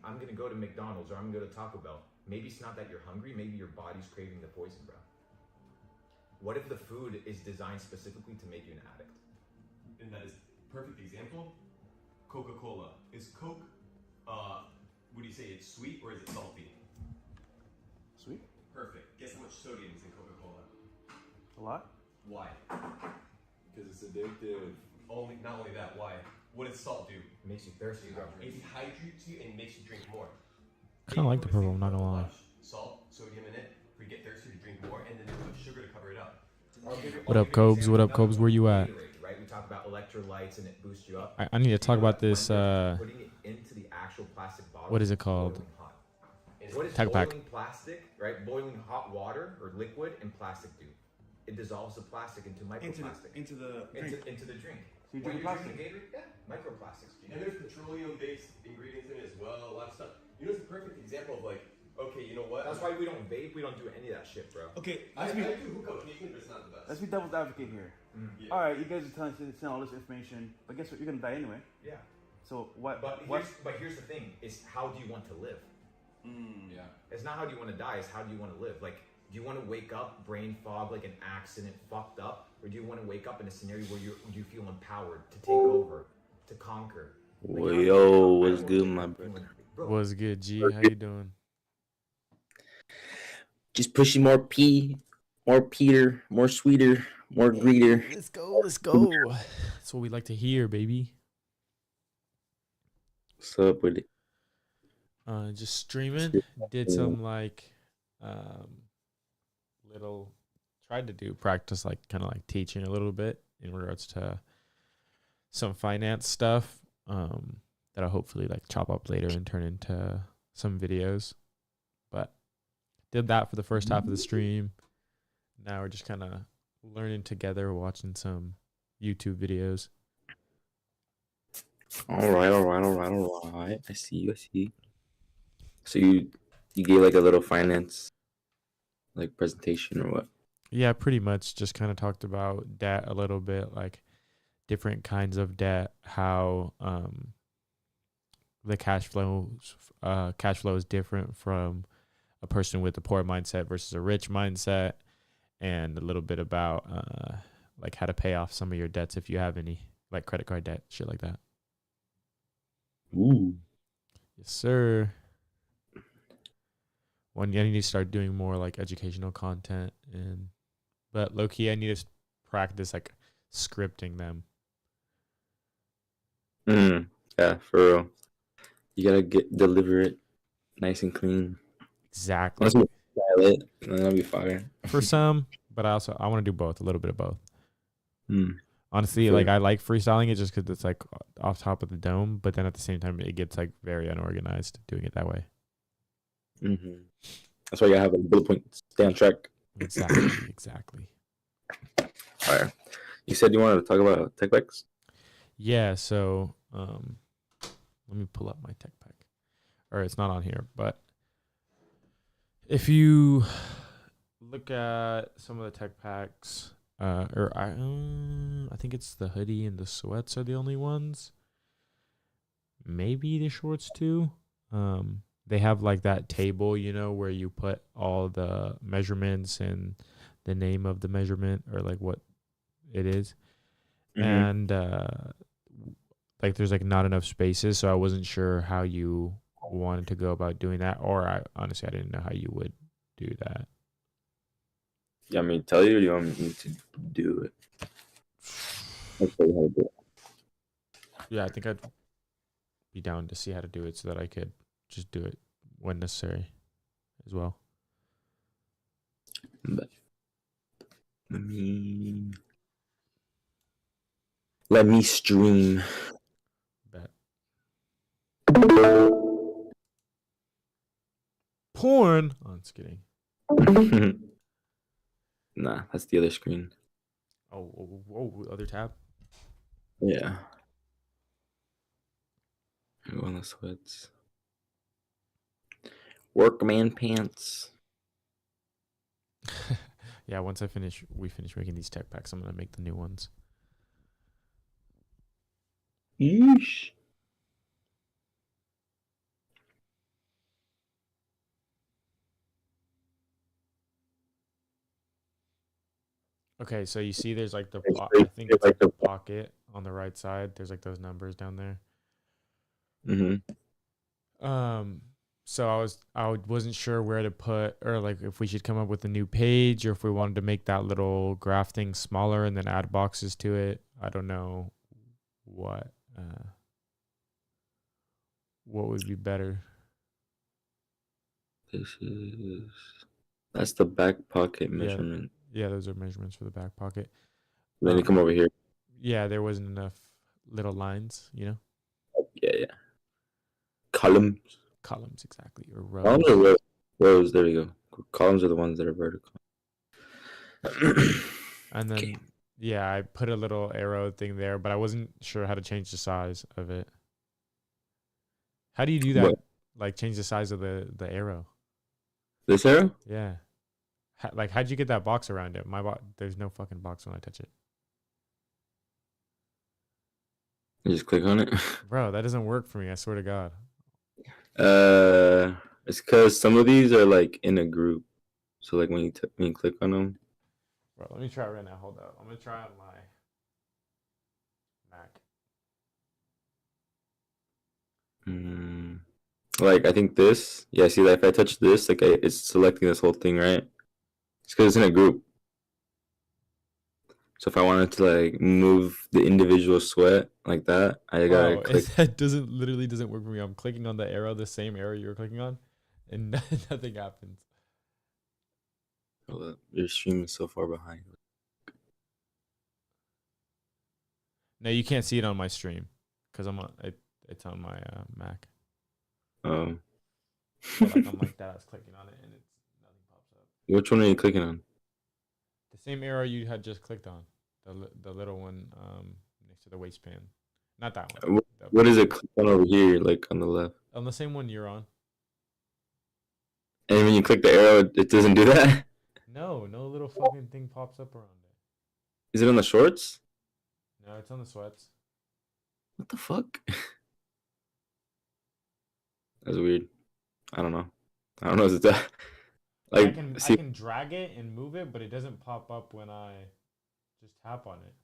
I'm gonna go to McDonald's or I'm gonna go to Taco Bell. Maybe it's not that you're hungry. Maybe your body's craving the poison, bro. What if the food is designed specifically to make you an addict? And that is perfect example. Coca-Cola. Is Coke, would you say it's sweet or is it salty? Sweet. Perfect. Guess how much sodium is in Coca-Cola? A lot. Why? Because it's addictive. Not only that, why? What does salt do? It makes you thirsty, bro. It dehydrates you and makes you drink more. I kind of like the purple, I'm not gonna lie. Salt, sodium in it, we get thirsty to drink more, and then they put sugar to cover it up. What up, Cobes? What up, Cobes? Where you at? Right, we talk about electrolytes and it boosts you up. I need to talk about this. Putting it into the actual plastic bottle. What is it called? What is boiling plastic, right? Boiling hot water or liquid and plastic do? It dissolves the plastic into microplastic. Into the drink. Into the drink. So you When drink you're plastic? drinking Gatorade, yeah, microplastics. And there's petroleum-based ingredients in it as well, a lot of stuff. You know, it's a perfect example of like, okay, you know what? That's why we don't vape. We don't do any of that shit, bro. Okay, I do hookah occasionally, but it's not the best. let's be devil's advocate here. Yeah. All right, you guys are telling us all this information, but guess what? You're gonna die anyway. Yeah. So what? But here's the thing: is how do you want to live? Yeah. It's not how do you want to die. It's how do you want to live? Like, do you want to wake up brain fog, like an accident, fucked up, or do you want to wake up in a scenario where you feel empowered to take over, to conquer? Well, yo, what's good, my brother? What's good, G? How you doing? Just pushing more more Peter, more sweeter, more greeter. Let's go. That's what we like to hear, baby. What's up with it? Just streaming. Did some like tried to do practice, like kind of like teaching a little bit in regards to some finance stuff that I'll hopefully like chop up later and turn into some videos. But did that for the first half of the stream. Now we're just kind of learning together, watching some YouTube videos. All right. I see. So you gave like a little finance like presentation or what? Yeah, pretty much just kind of talked about debt a little bit, like different kinds of debt, how the cash flow is different from a person with a poor mindset versus a rich mindset, and a little bit about like how to pay off some of your debts if you have any, like credit card debt, shit like that. Ooh. Yes, sir. I need to start doing more like educational content, but low key I need to practice like scripting them. Yeah, for real. You gotta deliver it nice and clean. Exactly. Unless you style it, then that'll be fire. For some, but I want to do both, a little bit of both. Honestly, Sure. like I like freestyling it just because it's like off top of the dome, but then at the same time it gets like very unorganized doing it that way. That's why you gotta have a bullet point, stay on track. Exactly. Fire. You said you wanted to talk about tech packs? Yeah, so let me pull up my tech pack. Or it's not on here, but if you look at some of the tech packs, I think it's the hoodie and the sweats are the only ones. Maybe the shorts too. They have like that table, where you put all the measurements and the name of the measurement or like what it is. And like there's like not enough spaces, so I wasn't sure how you wanted to go about doing that, or I didn't know how you would do that. You want me to tell you, or you want me to do it? I'll tell you how to do it. Yeah, I think I'd be down to see how to do it so that I could just do it when necessary as well. But let me stream. Bet. Porn. Oh, I'm just kidding. Nah, that's the other screen. Oh, other tab. Yeah. One of the sweats. Workman pants. Yeah, once we finish making these tech packs, I'm gonna make the new ones. Yeesh. Okay, so you see there's like I think it's like the pocket on the right side. There's like those numbers down there. So I wasn't sure where to put, or like if we should come up with a new page, or if we wanted to make that little graph thing smaller and then add boxes to it. I don't know what would be better. That's the back pocket measurement. Yeah, those are measurements for the back pocket. Then you come over here. Yeah, there wasn't enough little lines, Yeah. Columns, exactly, or rows. Columns or rows? Rows, there you go. Columns are the ones that are vertical. And then, yeah, I put a little arrow thing there, but I wasn't sure how to change the size of it. How do you do that? What? Like change the size of the arrow? This arrow? Yeah. How'd you get that box around it? There's no fucking box when I touch it. You just click on it. Bro, that doesn't work for me. I swear to God. It's because some of these are like in a group. So like when you click on them. Bro, let me try it right now. Hold up. I'm gonna try on my Mac. Like I think this. Yeah, see that if I touch this, like it's selecting this whole thing, right? It's because it's in a group. So if I wanted to like move the individual sweat like that, I gotta click. That literally doesn't work for me. I'm clicking on the arrow, the same arrow you were clicking on, and nothing happens. Hold up. Your stream is so far behind. No, you can't see it on my stream because it's on my Mac. Oh. So like I'm like that. I was clicking on it and nothing pops up. Which one are you clicking on? The same arrow you had just clicked on, the little one next to the waistband. Not that one. What is it? Click on over here, like on the left. On the same one you're on. And when you click the arrow, it doesn't do that. No little fucking thing pops up around it. Is it on the shorts? No, it's on the sweats. What the fuck? That's weird. I don't know. I don't know if it's that. Like, Like, I see, can drag it and move it, but it doesn't pop up when I just tap on it.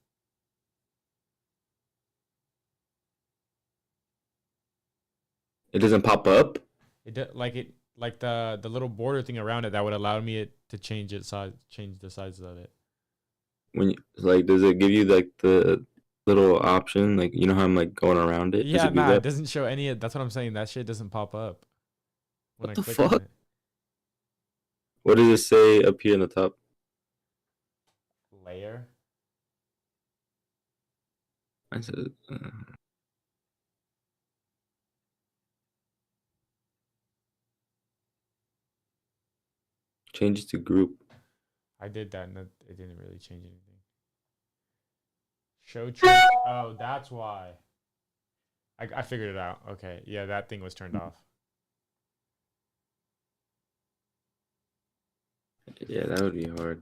it doesn't pop up Like the little border thing around it that would allow me to change the size of it. when you, like, does it give you like the little option? Like, you know how I'm like going around it? Does Yeah, it do nah, that? it doesn't show any. That's what I'm saying. That shit doesn't pop up when What I the click on fuck? it. What does it say up here in the top? Layer. I said, changes to group. I did that, and it didn't really change anything. Show tree. Oh, that's why. I figured it out. Okay, yeah, that thing was turned off. Yeah, that would be hard.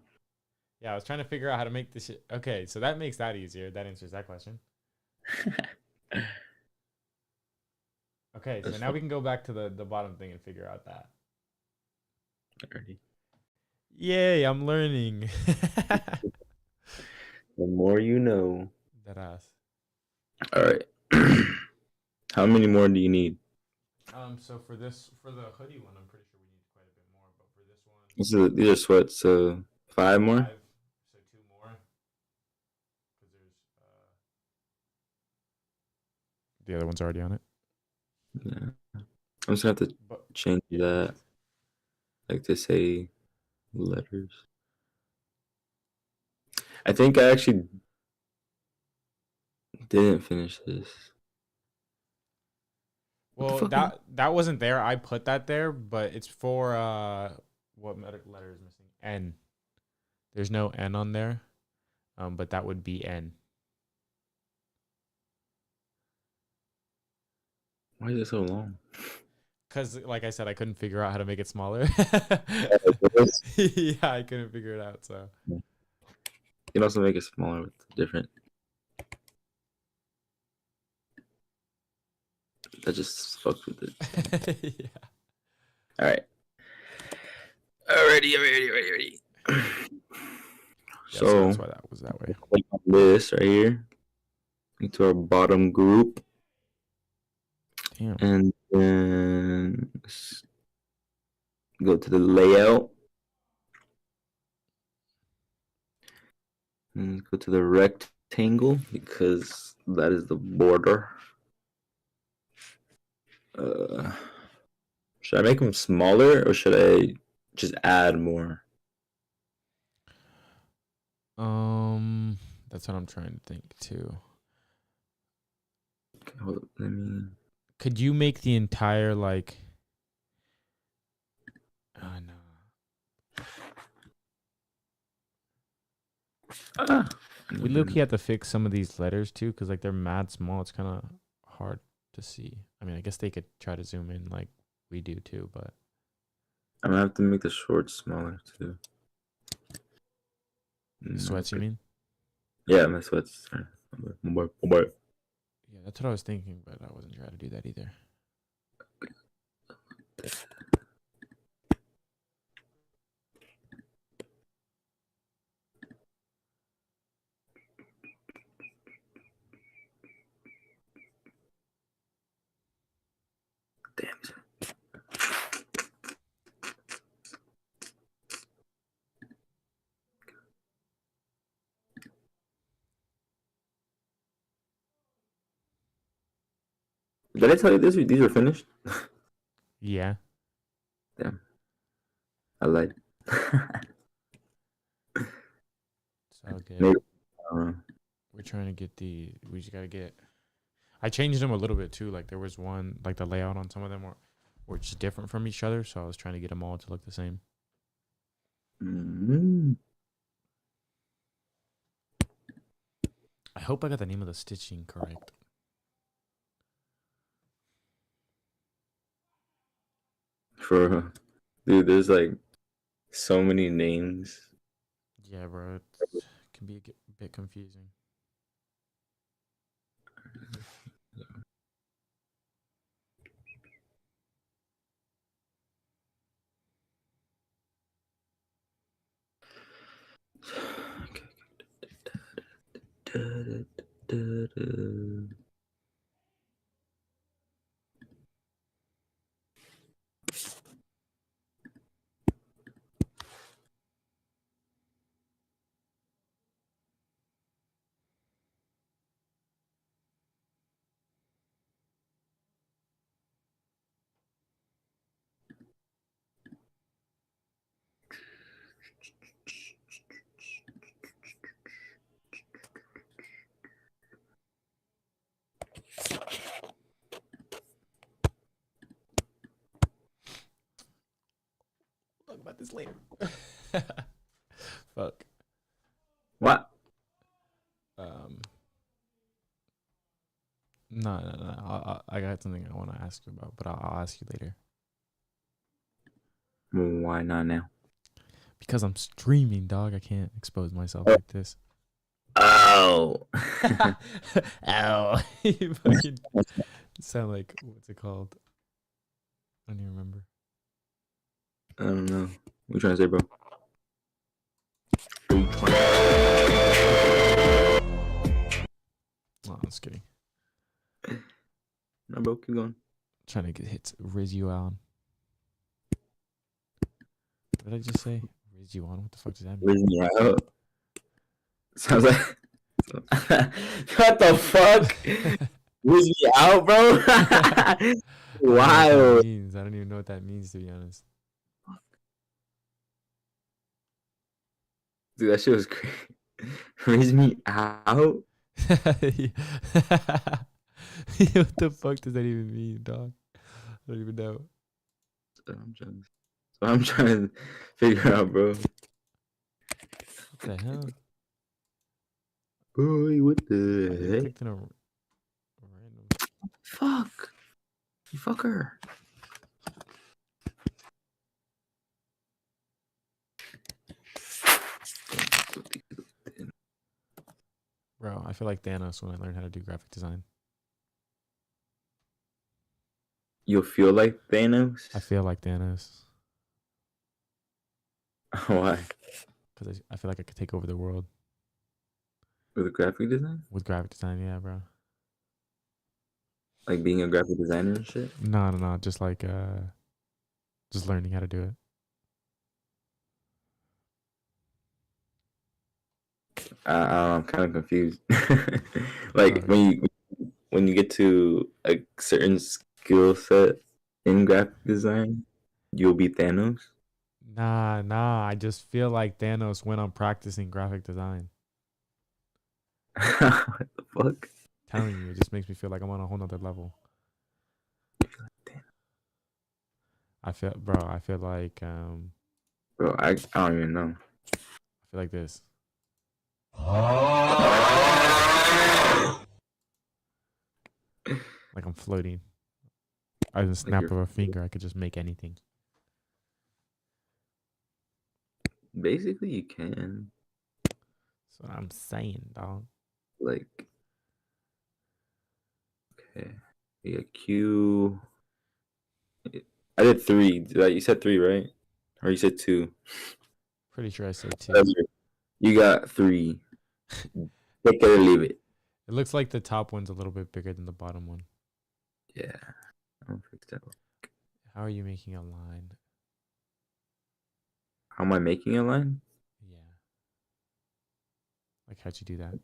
Yeah, I was trying to figure out how to make this shit. Okay, so that makes that easier. That answers that question. Okay, so now we can go back to the bottom thing and figure out that. Already. Yay, I'm learning. The more you know. That ass. All right. How many more do you need? So for the hoodie one, I'm pretty sure we need quite a bit more, but for this one, These are sweats. So 5 more. 5, so 2 more. Because there's the other one's already on it. Yeah. I'm just gonna have to change that. Like to say letters. I think I actually didn't finish this. Well, that wasn't there. I put that there, but it's for what letter is missing? N. There's no N on there, but that would be N. Why is it so long? Because, like I said, I couldn't figure out how to make it smaller. Yeah, I couldn't figure it out. So you can also make it smaller with different. That just fucked with it. Yeah. All right. Alrighty. Yeah, So that's why that was that way. Click on this right here into our bottom group. Damn. And then go to the layout. And go to the rectangle because that is the border. Should I make them smaller or should I just add more? That's what I'm trying to think too. Okay, hold up, let me. Could you make the entire like? Oh no. We low-key have to fix some of these letters too, because like they're mad small. It's kind of hard to see. I mean, I guess they could try to zoom in like we do too, but I'm gonna have to make the shorts smaller too. Sweats, you mean? Yeah, my sweats. More. Yeah, that's what I was thinking, but I wasn't trying to do that either. Damn. Did I tell you this? These were finished? Yeah. Damn. I lied. It's all good. Maybe, We're trying to get we just gotta get. I changed them a little bit too. Like there was one, like the layout on some of them were just different from each other. So I was trying to get them all to look the same. I hope I got the name of the stitching correct. Dude, there's like so many names. Yeah, bro. It can be a bit confusing. Talk about this later. Fuck. What? No. I got something I want to ask you about, but I'll ask you later. Why not now? Because I'm streaming, dog. I can't expose myself like this. Oh. Ow. You fucking sound like, what's it called? I don't even remember. I don't know. What you trying to say, bro? Oh, I'm just kidding. No, bro, keep going. Trying to get hits. Riz you on. What did I just say? Riz you on? What the fuck does that mean? Riz me out. Sounds like. What the fuck? Riz me out, bro? Wow. I don't even know what that means, to be honest. Dude, that shit was crazy. Riz me out? What the fuck does that even mean, dog? I don't even know. I'm trying to figure out, bro. What the hell? Boy, what the I heck? clicked in a random. Fuck. You fucker. Bro, I feel like Thanos when I learned how to do graphic design. You feel like Thanos? I feel like Thanos. Why? Because I feel like I could take over the world. With graphic design? With graphic design, yeah, bro. Like being a graphic designer and shit? No. Just like, just learning how to do it. I'm kind of confused. Like when you get to a certain skill set in graphic design, you'll be Thanos. Nah. I just feel like Thanos when I'm practicing graphic design. What the fuck? Telling you, it just makes me feel like I'm on a whole nother level. I feel like Bro, I don't even know. I feel like this. Like I'm floating. At the snap of a finger, I could just make anything. Basically, you can. That's what I'm saying, dog. Like, okay, yeah, Q. I did 3. You said 3, right? Or you said 2? Pretty sure I said 2. You got 3. Take it or leave it. It looks like the top one's a little bit bigger than the bottom one. Yeah, I'll fix that. How are you making a line? How am I making a line? Yeah. Like, how'd you do that?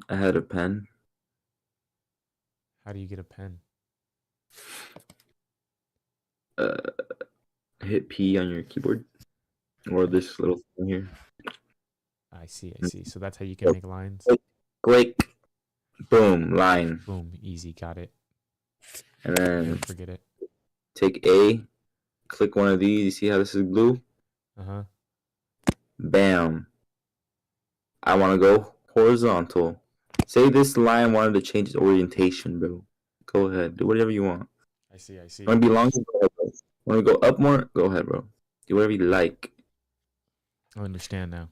I had a pen. How do you get a pen? Hit P on your keyboard. Or this little thing here. I see. So that's how you can make lines? Click. Boom. Line. Boom. Easy. Got it. And then Don't forget it. Take A. Click one of these. You see how this is blue? Uh-huh. Bam. I want to go horizontal. Say this line wanted to change its orientation, bro. Go ahead. Do whatever you want. I see. Want to be longer? Go ahead, bro. Want to go up more? Go ahead, bro. Do whatever you like. I understand now.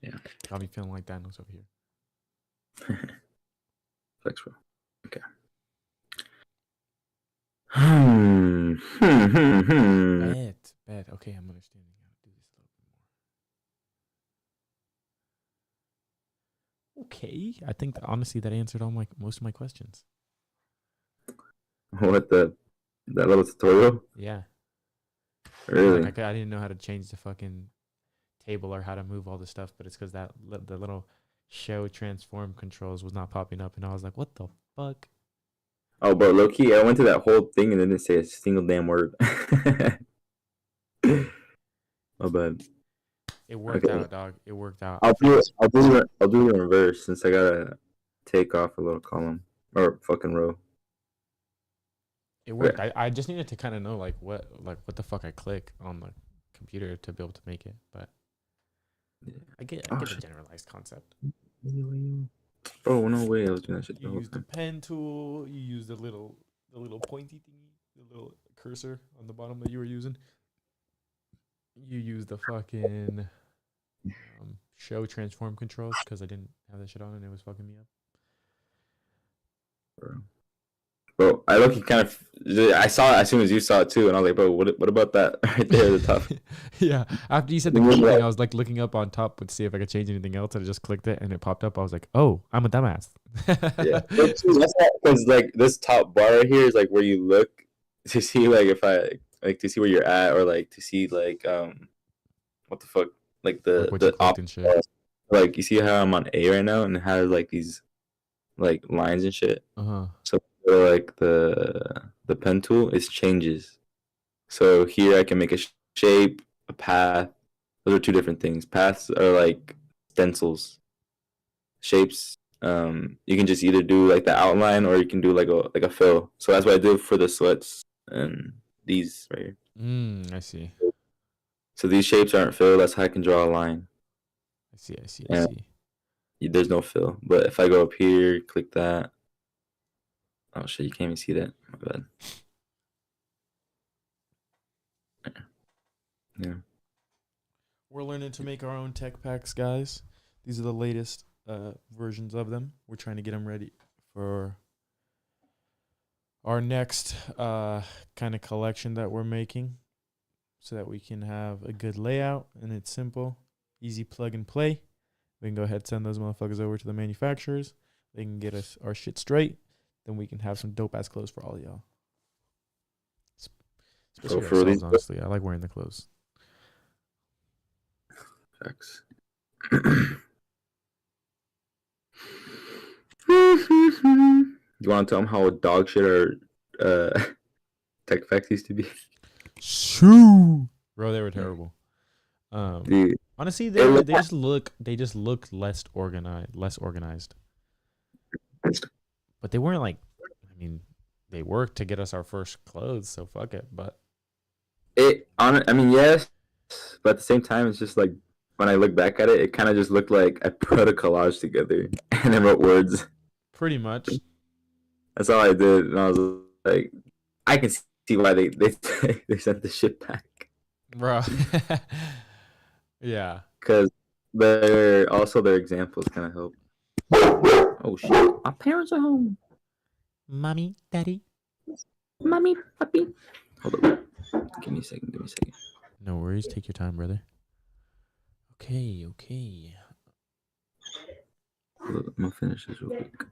Yeah. I'll be feeling like Thanos over here. Flex row. Okay. Bet. Okay, I'm understanding how to do this a little bit more. Okay, I think that, honestly that answered most of my questions. What that little tutorial? Yeah. Really? Like I didn't know how to change the fucking table or how to move all the stuff, but it's because the little show transform controls was not popping up, and I was like, what the fuck? Oh, but low key, I went to that whole thing and didn't say a single damn word. Oh, bad. It worked out, dog. It worked out. I'll do the reverse since I gotta take off a little column or fucking row. It worked. Yeah. I just needed to kind of know what the fuck I click on the computer to be able to make it, but I get the generalized concept. Oh no way! I was doing that shit. You use the pen tool. You use the little pointy thingy, the little cursor on the bottom that you were using. You use the fucking show transform controls because I didn't have that shit on and it was fucking me up. Bro, I look I saw it as soon as you saw it too, and I was like, bro, what about that right there at the top? Yeah, after you said the green thing, I was like looking up on top to see if I could change anything else, and I just clicked it, and it popped up. I was like, oh, I'm a dumbass. Yeah, because like this top bar right here is like where you look to see like if I like to see where you're at, or like to see like what the fuck, like the op and shit. Like you see how I'm on A right now, and it has like these like lines and shit. So like the pen tool is changes. So here I can make a shape, a path. Those are two different things. Paths are like stencils. Shapes, you can just either do like the outline or you can do like a fill. So that's what I did for the sweats and these right here. I see. So these shapes aren't fill. That's how I can draw a line. I see. There's no fill. But if I go up here, click that. Oh shit, you can't even see that. My bad. Yeah. We're learning to make our own tech packs, guys. These are the latest versions of them. We're trying to get them ready for our next kind of collection that we're making so that we can have a good layout and it's simple, easy plug and play. We can go ahead and send those motherfuckers over to the manufacturers. They can get us our shit straight. Then we can have some dope ass clothes for all of y'all. Especially for ourselves, honestly. I like wearing the clothes. Facts. You want to tell them how dog shit our tech facts used to be? Shoo, bro, they were terrible. Dude, honestly, they just look less organized. But they weren't like, I mean, they worked to get us our first clothes, so fuck it. But yes, but at the same time, it's just like when I look back at it, it kind of just looked like I put a collage together and I wrote words. Pretty much. That's all I did, and I was like, I can see why they sent the shit back, bro. Yeah, because their examples kind of help. Oh shit! My parents are home. Mommy, daddy, mommy, puppy. Hold up. Give me a second. No worries. Take your time, brother. Okay. I'm gonna finish this real quick.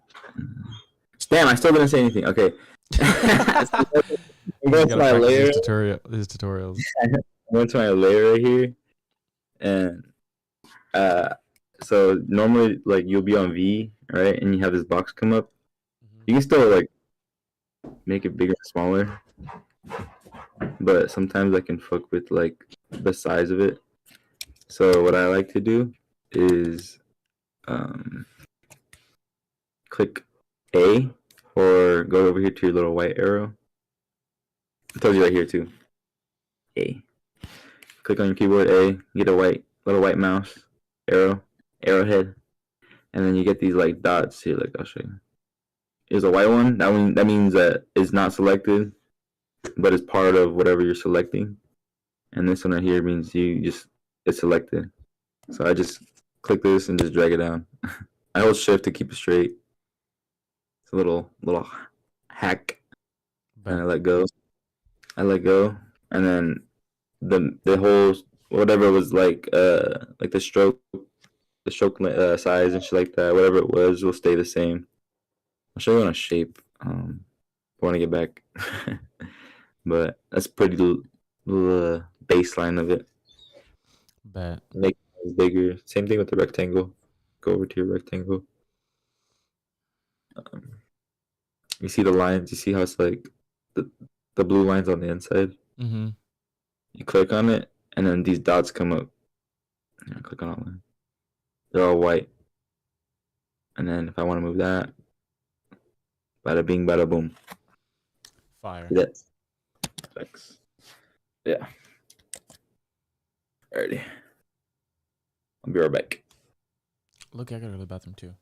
Damn, I still didn't say anything. Okay. I'm going to my layer. His tutorials. I'm going to my layer right here, and so normally like you'll be on V, right, and you have this box come up. You can still like make it bigger and smaller, but sometimes I can fuck with like the size of it. So what I like to do is click A, or go over here to your little white arrow. I told you right here too. A. Click on your keyboard A, get a little white mouse, arrowhead, and then you get these like dots here. Like I'll show you. Here's a white one. That means that it's not selected, but it's part of whatever you're selecting. And this one right here means it's selected. So I just click this and just drag it down. I hold shift to keep it straight. It's a little hack. And I let go. And then the whole whatever was like the stroke size and shit like that, whatever it was, will stay the same. I'll show you on a shape. If I want to get back, but that's pretty baseline of it. Bet. Make it bigger. Same thing with the rectangle. Go over to your rectangle. You see the lines. You see how it's like the blue lines on the inside. Mm-hmm. You click on it, and then these dots come up. Click on all of them. They're all white. And then if I want to move that, bada bing, bada boom. Fire. Yeah. Thanks. Yeah. Alrighty. I'll be right back. Look, I gotta go to the bathroom too.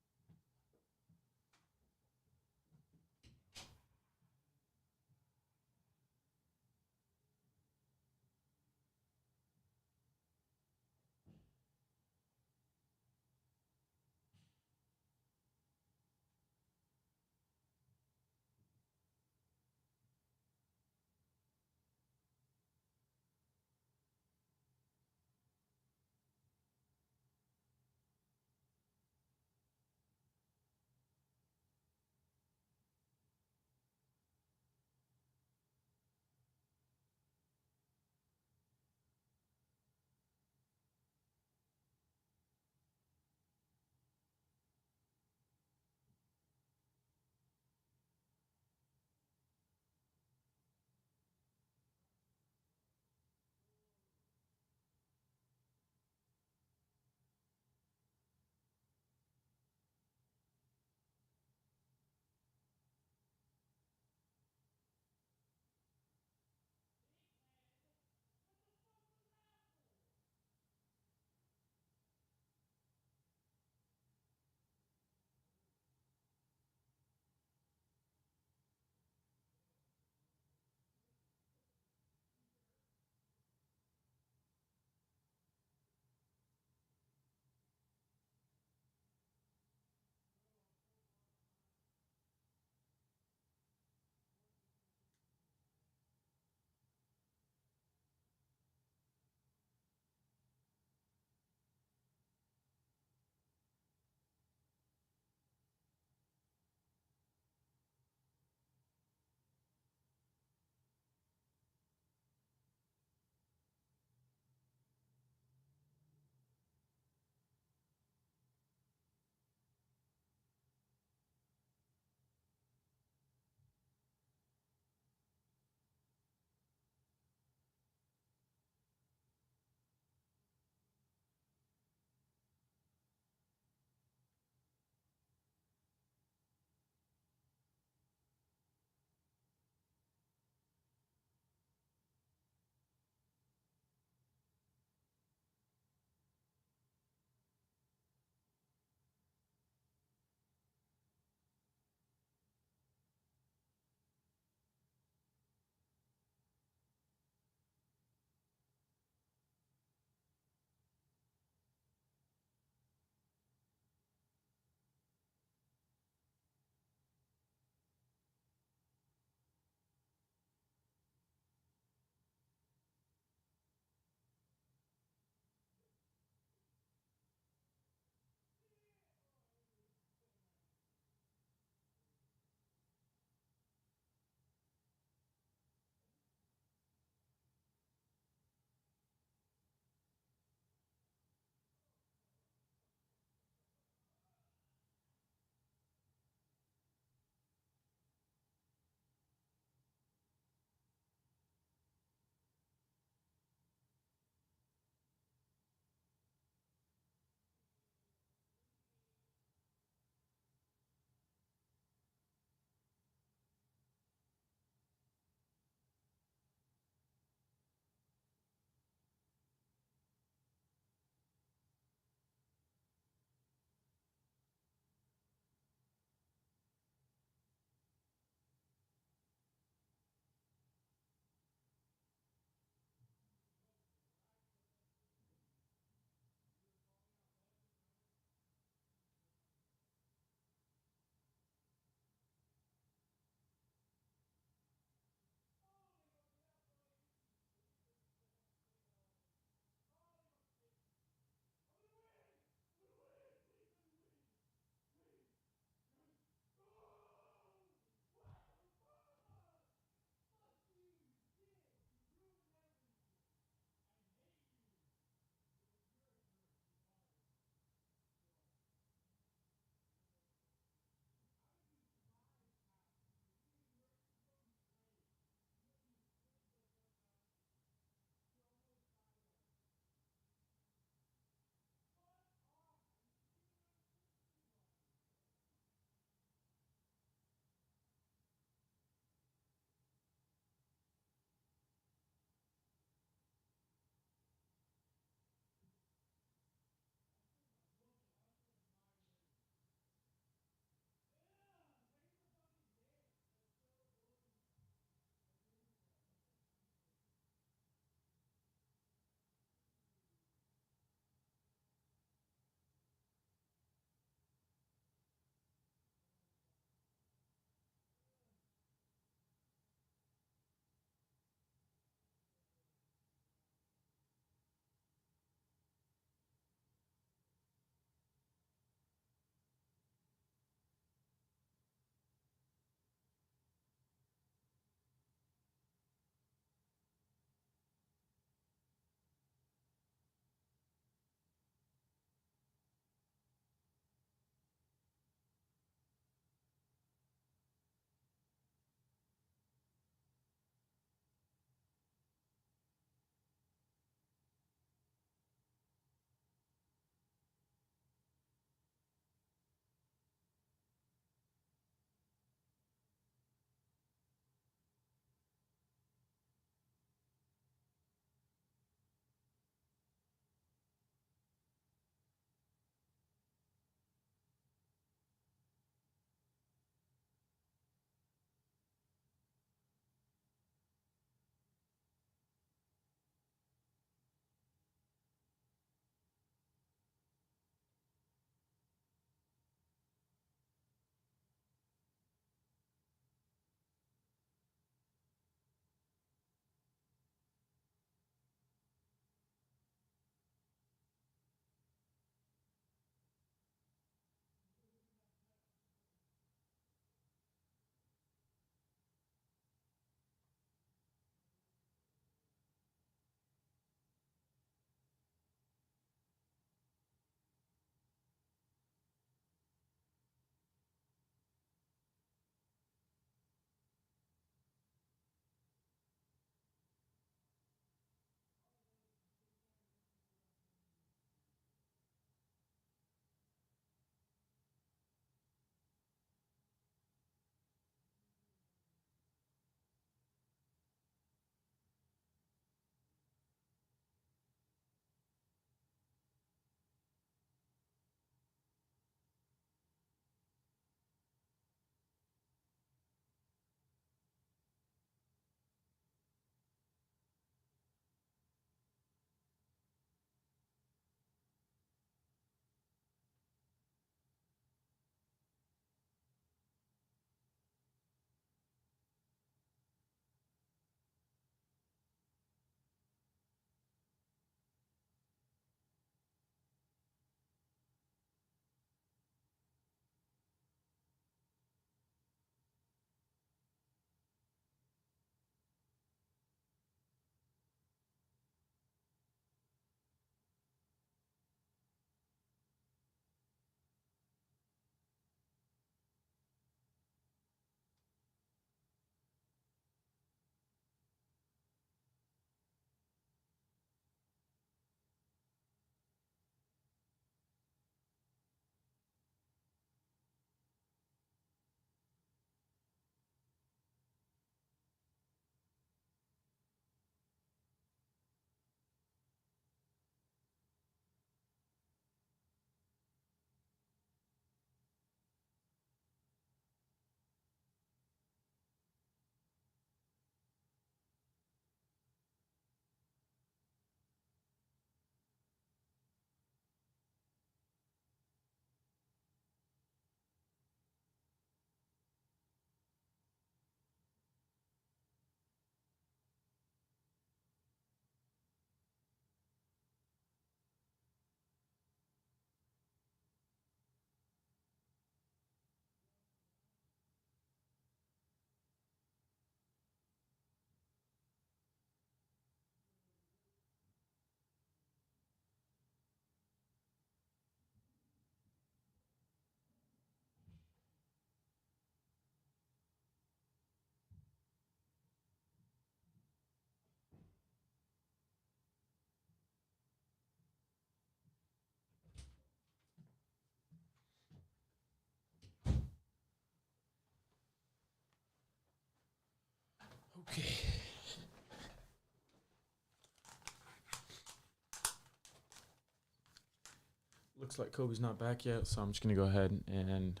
Looks like Kobe's not back yet, so I'm just going to go ahead and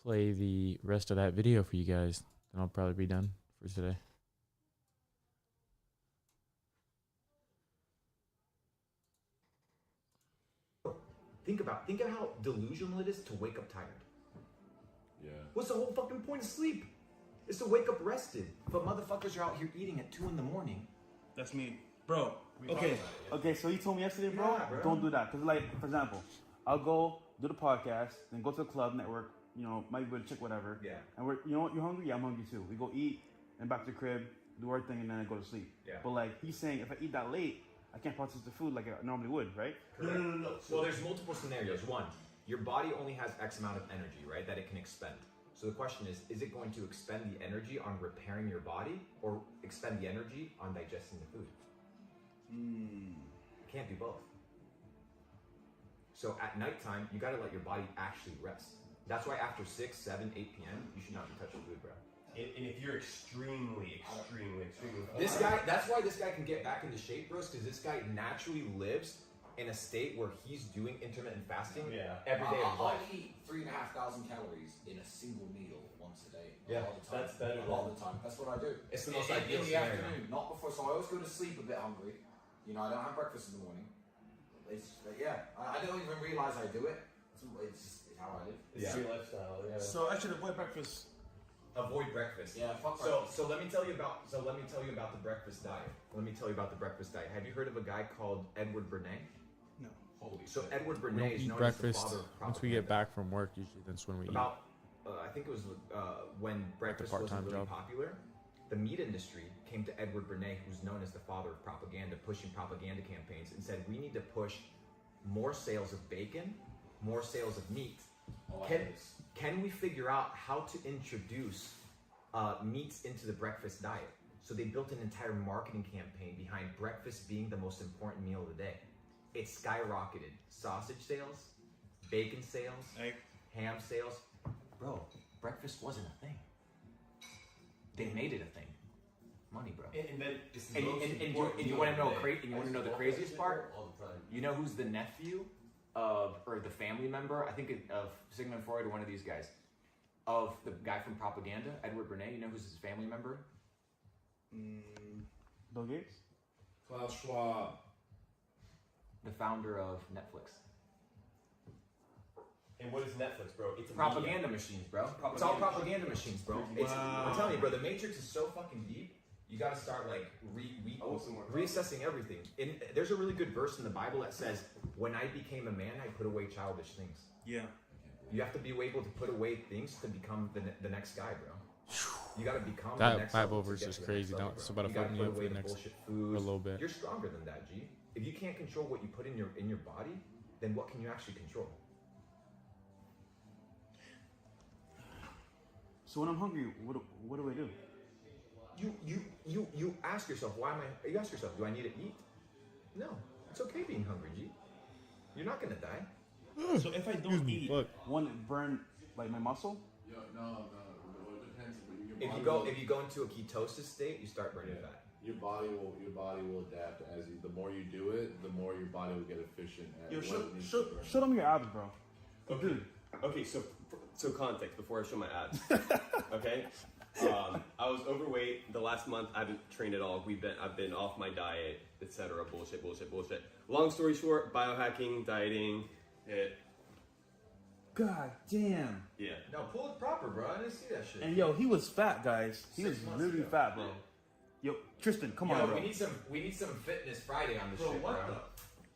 play the rest of that video for you guys. Then I'll probably be done for today. Think of how delusional it is to wake up tired. Yeah. What's the whole fucking point of sleep? It's to wake up rested. But motherfuckers are out here eating at 2 in the morning. That's me. Bro, okay, so you told me yesterday, bro, Yeah, bro. don't do that. Because, like, for example, I'll go do the podcast, then go to the club network, you know, might be with a chick, whatever. Yeah. And we're, you know what, you're hungry? Yeah, I'm hungry too. We go eat, and back to the crib, do our thing, and then I go to sleep. Yeah. But, like, he's saying if I eat that late, I can't process the food like I normally would, right? No. Well, there's multiple scenarios. One, your body only has X amount of energy, right, that it can expend. So the question is it going to expend the energy on repairing your body or expend the energy on digesting the food? It can't do both. So at nighttime, you gotta let your body actually rest. That's why after 6, 7, 8 p.m., you should not be touching food, bro. And if you're extremely This guy, that's why this guy can get back into shape, bros, because this guy naturally lives in a state where he's doing intermittent fasting every day of his life. I eat 3,500 calories in a single meal once a day. Yeah, a lot of the time. that's better A lot of the time. That's what I do. It's the most in ideal the scenario. afternoon, not before. So I always go to sleep a bit hungry. You know, I don't have breakfast in the morning. I don't even realize I do it. It's just how I live. It's your lifestyle. Yeah. So I should avoid breakfast. Avoid breakfast. Yeah, fuck so, breakfast. So let me tell you about the breakfast diet. Have you heard of a guy called Edward Bernays? No. Holy so shit. Edward We don't Bernays is eat known breakfast as the father of once we get back from work. Usually, that's when we eat. I think it was when breakfast wasn't part-time really job. popular. The meat industry came to Edward Bernays, who's known as the father of propaganda, pushing propaganda campaigns, and said, we need to push more sales of bacon, more sales of meat. Can we figure out how to introduce meats into the breakfast diet? So they built an entire marketing campaign behind breakfast being the most important meal of the day. It skyrocketed. Sausage sales, bacon sales, ham sales. Bro, breakfast wasn't a thing. They made it a thing. Money, bro. And then you want to know the craziest part? You know who's the nephew or the family member? I think of Sigmund Freud or one of these guys. Of the guy from Propaganda, Edward Bernays. You know who's his family member? Bill Gates? Klaus Schwab. The founder of Netflix. And what is Netflix, bro? It's a propaganda machines, bro. It's all propaganda machines, bro. I'm telling you, bro, the Matrix is so fucking deep. You gotta start like reassessing everything. And there's a really good verse in the Bible that says, "When I became a man, I put away childish things." Yeah. You have to be able to put away things to become the next guy, bro. You gotta become that the next Bible level to verse get is to the crazy. next level, It's bro. about to You gotta fuck me put up for away the the next bullshit for foods. a little bit. You're stronger than that, G. If you can't control what you put in your body, then what can you actually control? So when I'm hungry, what do I do? You ask yourself, why am I? You ask yourself, do I need to eat? No, it's okay being hungry, G. You're not gonna die. So if I don't eat, won't it burn like my muscle? No. It depends. If you go into a ketosis state, you start burning fat. Your body will adapt as the more you do it, the more your body will get efficient at Yo, what it needs to burn. show them your abs, bro. Okay. Okay, so context before I show my abs. Okay? I was overweight the last month. I haven't trained at all. I've been off my diet, etc. Bullshit. Long story short, biohacking, dieting, God damn. Yeah. No, pull it proper, bro. I didn't see that shit. And yo, he was fat, guys. He was literally fat, bro. Yo, Tristan, come on, bro. We need some fitness Friday on this shit, bro.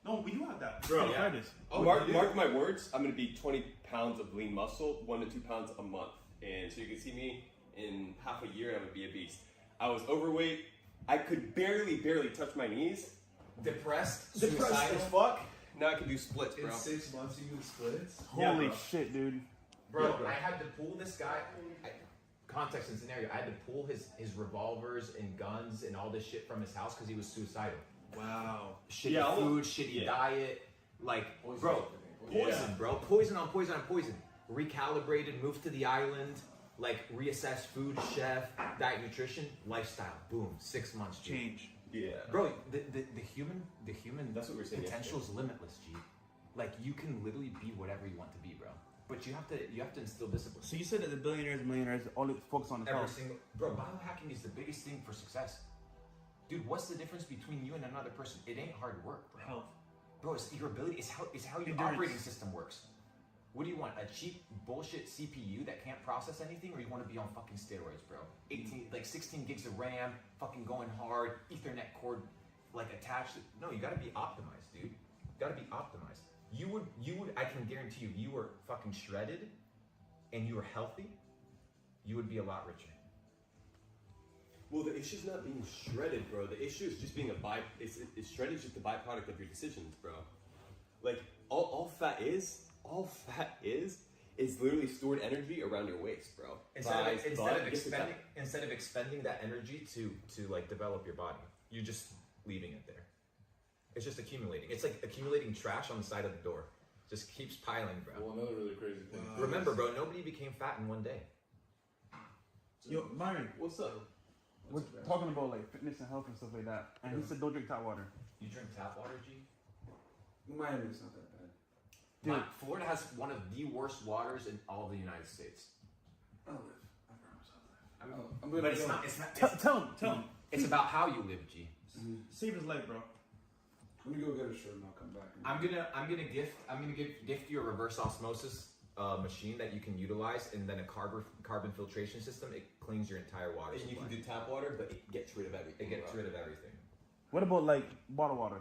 No, we do have that. Bro, yeah. Mark my words. I'm gonna be 20 pounds of lean muscle, 1 to 2 pounds a month, and so you can see me in half a year, and I'm gonna be a beast. I was overweight. I could barely touch my knees. Depressed as fuck. Now I can do splits, bro. In 6 months, you do splits? Holy shit, dude. Bro, I had to pull this guy. Context and scenario. I had to pull his revolvers and guns and all this shit from his house because he was suicidal. Wow. Shitty food, shitty diet. Like, bro, poison, bro. Poison on poison on poison. Recalibrated, moved to the island, like reassessed food, chef, diet, nutrition, lifestyle. Boom, 6 months. G. Change. Yeah. Bro, the human That's what we were saying potential is limitless, G. Like you can literally be whatever you want to be, bro. But you have to instill discipline. So you said that the billionaires, millionaires, all focus on Every health. single bro, biohacking is the biggest thing for success. Dude, what's the difference between you and another person? It ain't hard work, bro. Health. Bro, it's your ability. It's how your Endurance. operating system works. What do you want? A cheap bullshit CPU that can't process anything, or you want to be on fucking steroids, bro? 16 gigs of RAM, fucking going hard, Ethernet cord, like attached. No, you gotta be optimized, dude. You gotta be optimized. You would. I can guarantee you, you were fucking shredded, and you were healthy. You would be a lot richer. Well, the issue's not being shredded, bro. The issue is just being it's shredded is just the byproduct of your decisions, bro. Like all fat is literally stored energy around your waist, bro. Instead of expending that energy to like develop your body, you're just leaving it there. It's just accumulating. It's like accumulating trash on the side of the door. Just keeps piling, bro. Well, another really crazy thing. Remember, bro, nobody became fat in one day. Yo, Byron, what's up? We're talking about like fitness and health and stuff like that, and he said don't drink tap water. You drink tap water, G? Miami's not that bad. Dude, Florida has one of the worst waters in all of the United States. I'll live. I promise I'll live. I'm gonna. But it's not. It's not. Tell him. It's about how you live, G. Save his life, bro. Let me go get a shirt and I'll come back. I'm gonna gift you a reverse osmosis machine that you can utilize, and then a carbon filtration system. It cleans your entire water. And you can do tap water, but it gets rid of everything. It gets rid of everything. What about like bottled water?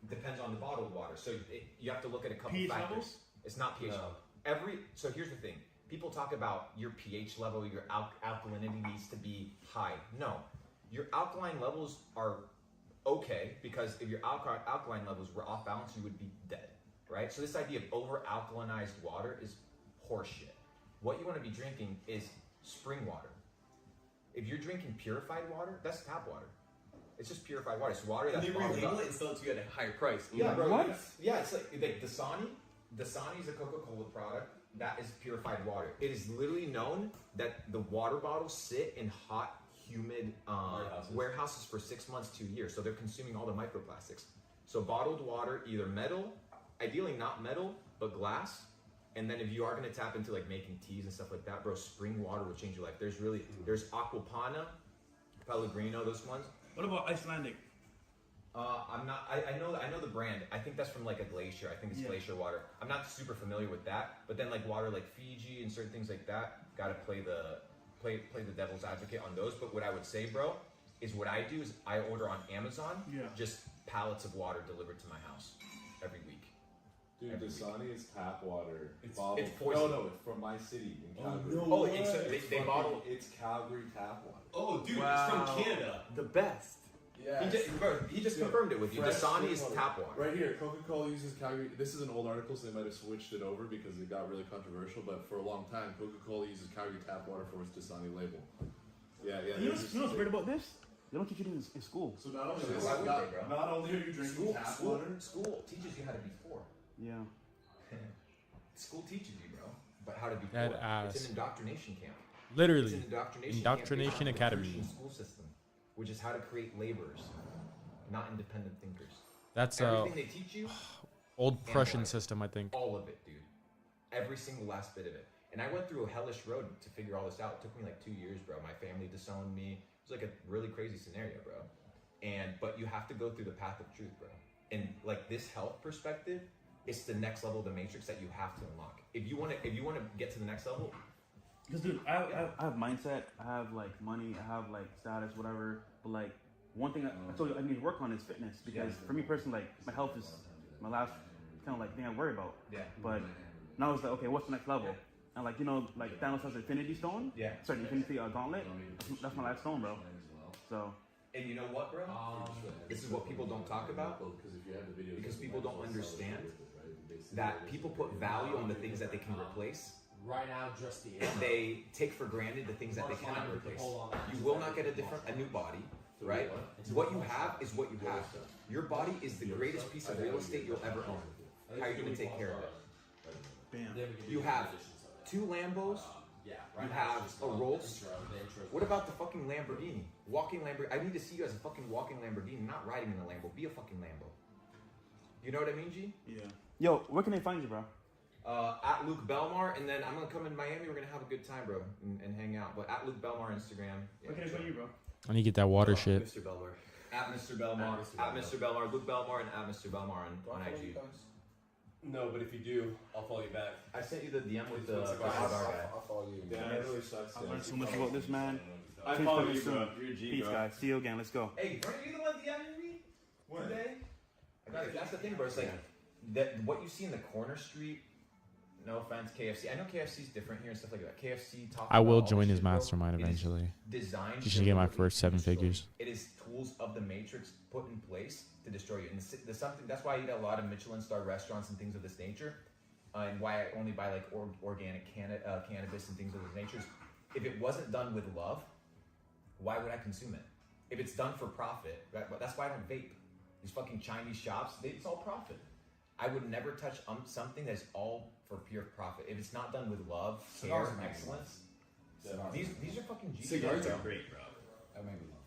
Depends on the bottled water. So you have to look at a couple pH factors. levels? It's not pH level. So here's the thing. People talk about your pH level, your alkalinity needs to be high. No, your alkaline levels are okay, because if your alkaline levels were off balance, you would be dead, right? So this idea of over-alkalinized water is horseshit. What you want to be drinking is spring water. If you're drinking purified water, that's tap water. It's just purified water. It's water that's bottled up. And sell it to you at a higher price. Yeah, bro. What? Yeah, it's like Dasani. Dasani is a Coca-Cola product that is purified water. It is literally known that the water bottles sit in hot, humid warehouses for 6 months to a year. So they're consuming all the microplastics. So bottled water, either metal, ideally not metal, but glass. And then if you are going to tap into like making teas and stuff like that, bro, spring water will change your life. There's Aquapana, Pellegrino, those ones. What about Icelandic? I know the brand. I think that's from like a glacier. I think it's glacier water. I'm not super familiar with that. But then like water like Fiji and certain things like that, gotta play the devil's advocate on those. But what I would say, bro, is what I do is I order on Amazon just pallets of water delivered to my house every week. Dude, Dasani is tap water. It's bottled. poison. No, it's from my city in Calgary. They bottle. It's Calgary tap water. Oh, dude, it's from Canada. The best. Yeah. He just confirmed it with you. Dasani is tap water. Right here, Coca-Cola uses Calgary. This is an old article, so they might have switched it over because it got really controversial. But for a long time, Coca-Cola uses Calgary tap water for its Dasani label. Yeah. You know what's weird about this? They don't teach you this in school. So not only Why would they, bro? not only are you drinking tap water, school teaches you how to be poor. Yeah. School teaches you, bro, but how to be Dead poor. ass. It's an indoctrination camp. Literally. It's an indoctrination Indoctrination camp. Academy. Christian school system, which is how to create laborers, not independent thinkers. That's everything they teach you. Old Prussian system, I think. All of it, dude. Every single last bit of it. And I went through a hellish road to figure all this out. It took me like 2 years, bro. My family disowned me. It was like a really crazy scenario, bro. But you have to go through the path of truth, bro. And like this health perspective, it's the next level of the matrix that you have to unlock. If you want to get to the next level. Because dude, I have mindset, I have like money, I have like status, whatever. But like one thing I told you I need to work on is fitness, because for me personally, like my health is my last kind of like thing I worry about. Yeah. But now it's like, okay, what's the next level? And like, you know, like Thanos has the Infinity Stone. Yeah. Sorry, the Infinity Gauntlet. That's my last stone, bro. So. And you know what, bro? This is what people don't talk about, because people don't understand that people put value on the things that they can replace. Right now, just the and they take for granted the things that they cannot replace. You will not get a new body, right? What you have is what you have. Your body is the greatest piece of real estate you'll ever own. How are you going to take care of it? Bam. You have 2 Lambos. You have a Rolls. What about the fucking Lamborghini? Walking Lamborghini. I need to see you as a fucking walking Lamborghini, not riding in a Lambo. Be a fucking Lambo. You know what I mean, G? Yeah. Yo, where can they find you, bro? At Luke Belmar, and then I'm gonna come in Miami. We're gonna have a good time, bro, and hang out. But at Luke Belmar Instagram. Yeah, Where can they find you, bro? I need to get that water shit. Mr. Belmar. At Mr. Belmar. At Mr. Belmar. Luke Belmar and at Mr. Belmar on IG. No, but if you do, I'll follow you back. I sent you the DM with the I'll guy. follow you. Yeah, it really sucks. I've learned so much about this, man. I Please follow come you, soon. bro. You're a G, Peace, bro. guys. See you again. Let's go. Hey, weren't you the one DMing me today? That's the thing, bro. It's like that. What you see in the corner street. No offense, KFC. I know KFC's different here and stuff like that. KFC. I will join his mastermind eventually. Designed. You should get my first 7 figures. It is tools of the Matrix put in place to destroy you. And there's something. That's why I eat a lot of Michelin star restaurants and things of this nature. And why I only buy like organic cannabis and things of this nature. If it wasn't done with love, why would I consume it? If it's done for profit, right? But that's why I don't vape. These fucking Chinese shops, it's all profit. I would never touch something that's all for pure profit. If it's not done with love, care, and excellence, these are fucking G's. Cigars are great, bro. That made me love.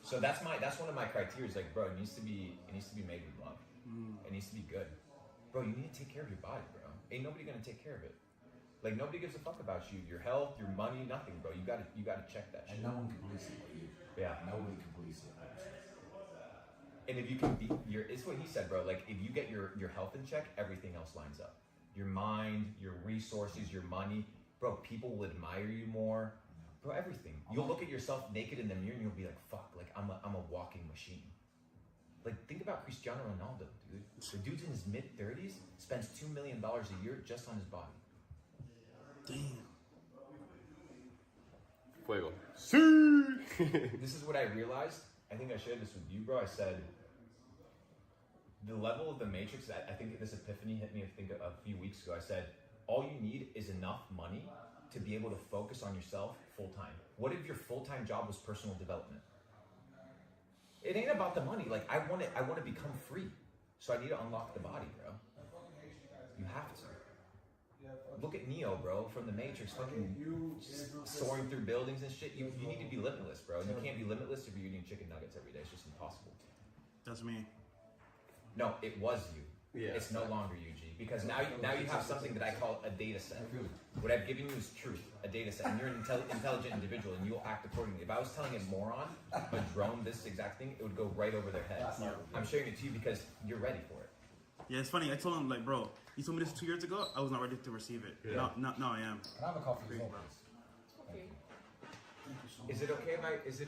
So that's one of my criteria. Is like, bro, it needs to be made with love. It needs to be good. Bro, you need to take care of your body, bro. Ain't nobody gonna take care of it. Like nobody gives a fuck about you, your health, your money, nothing, bro. You gotta check that shit. And no one can police it but you. Yeah. Nobody can police it. And if you can be it's what he said, bro. Like if you get your health in check, everything else lines up. Your mind, your resources, your money, bro. People will admire you more, bro. Everything. You'll look at yourself naked in the mirror and you'll be like, fuck, like I'm a walking machine. Like think about Cristiano Ronaldo, dude. The dude's in his mid-30s, spends $2 million a year just on his body. Damn. Fuego. This is what I realized. I think I shared this with you, bro. I said, the level of the Matrix, I think this epiphany hit me, I think, a few weeks ago. I said, all you need is enough money to be able to focus on yourself full-time. What if your full-time job was personal development? It ain't about the money. Like, I want to become free. So I need to unlock the body, bro. You have to. Look at Neo, bro, from the Matrix, fucking soaring through buildings and shit. You need to be limitless, bro. And you can't be limitless if you're eating chicken nuggets every day. It's just impossible. That's me. No, it was you. Yeah. It's no longer you, G. Because now you have something that I call a data set. What I've given you is truth, a data set. And you're an intelligent individual, and you'll act accordingly. If I was telling a moron, a drone, this exact thing, it would go right over their head. I'm sharing it to you because you're ready for it. Yeah, it's funny. I told him, like, bro, you told me this 2 years ago. I was not ready to receive it. Yeah. No, I am. Can I have a coffee as well, please? Is it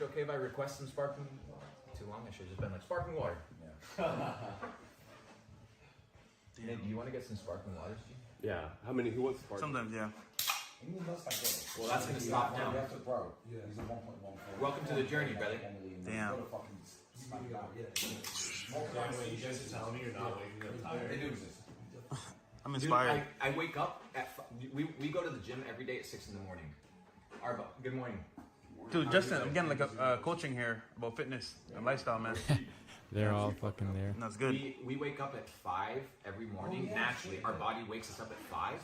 okay if I request some sparkling? Too long. I should have just been like sparkling water. Yeah. Hey, do you want to get some sparkling waters, G? Yeah. How many? Who wants sparkling? Sometimes, yeah. Well, that's gonna stop now. Bro, he's a 1.14. Welcome to the journey, brother. Damn. You guys are telling me you're not waking up tired. They do exist. I'm inspired. Dude, I wake up at we go to the gym every day at 6 in the morning. Arba, good morning. Dude, Justin, again, like a coaching here about fitness and lifestyle, man. They're all fucking there. That's good. We wake up at 5 every morning. Naturally, our body wakes us up at 5,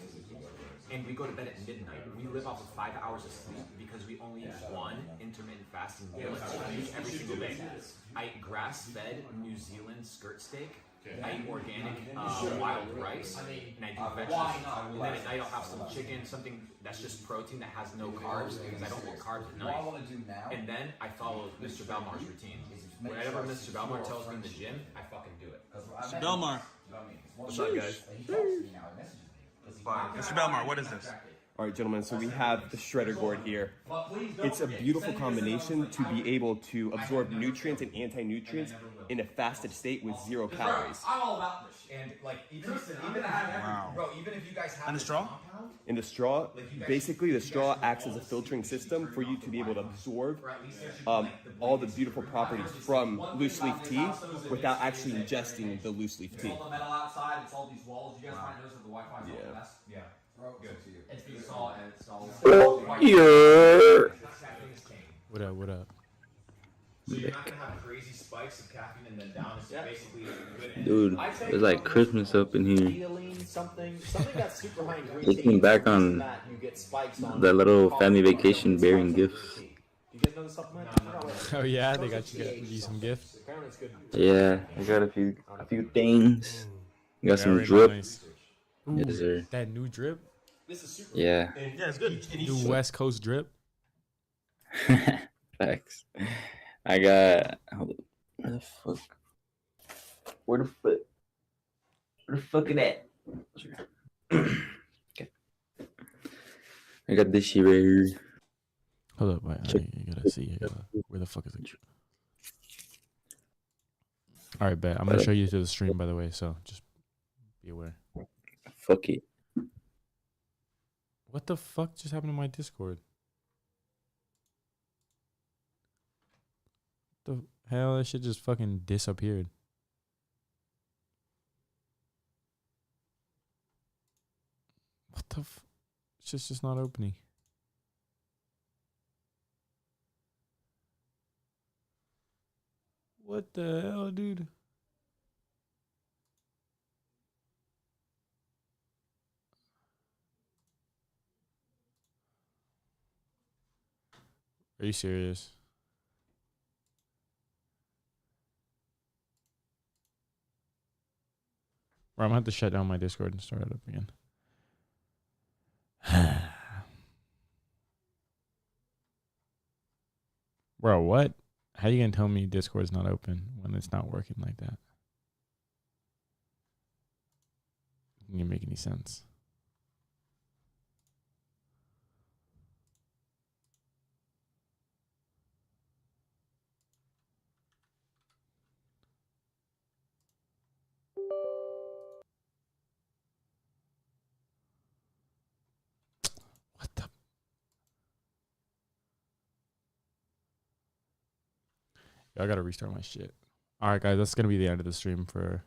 and we go to bed at midnight. We live off of 5 hours of sleep because we only eat one intermittent fasting meal every single day. I eat grass-fed New Zealand skirt steak. I eat organic wild rice, and I do vegetables. And then at night I'll have some chicken, something that's just protein that has no carbs because I don't want carbs at night. And then I follow Mr. Belmar's routine. Whenever Mr. Belmar tells me in the gym, I fucking do it. Mr. Belmar. What's up, guys? Mr. Belmar, what is this? All right, gentlemen, so we have the shredder gourd here. It's a beautiful combination to be able to absorb nutrients and anti-nutrients in a fasted state with 0 calories. I'm all about this. And like even if you guys have And the straw? In the straw, basically the straw acts as a filtering system for you to be able to absorb all the beautiful properties from loose leaf tea without actually ingesting the loose leaf tea. All the metal outside, it's all these walls. You guys find those with the Wi-Fi? Yeah. Good. It's the saw and it's all. What up? What up? So you're not gonna have crazy spikes of caffeine and then down. It's basically good. Dude, it's like Christmas up in here. Something that's super high in green Looking back on you get spikes on the little family vacation bearing gifts. You guys know the supplement? Oh yeah, they got you some gifts. Apparently it's good. Yeah, I got a few things. You got some Very drip. nice. Yes, Ooh, sir. that new drip. This is super. Yeah. Yeah, it's good. New West Coast drip. Facts. I got. Hold up. Where the fuck? Where the fuck is that? Okay. I got this shit right here. Hold up, wait. I gotta see. Where the fuck is it? All right, bet. I'm gonna show you to the stream, by the way. So just be aware. Fuck it. What the fuck just happened to my Discord? The hell, that shit just fucking disappeared. What the shit's just not opening. What the hell, dude? Are you serious? Bro, I'm gonna have to shut down my Discord and start it up again. Bro, what? How you gonna tell me Discord's not open when it's not working like that? Doesn't make any sense. What the? I gotta restart my shit. All right, guys, that's gonna be the end of the stream for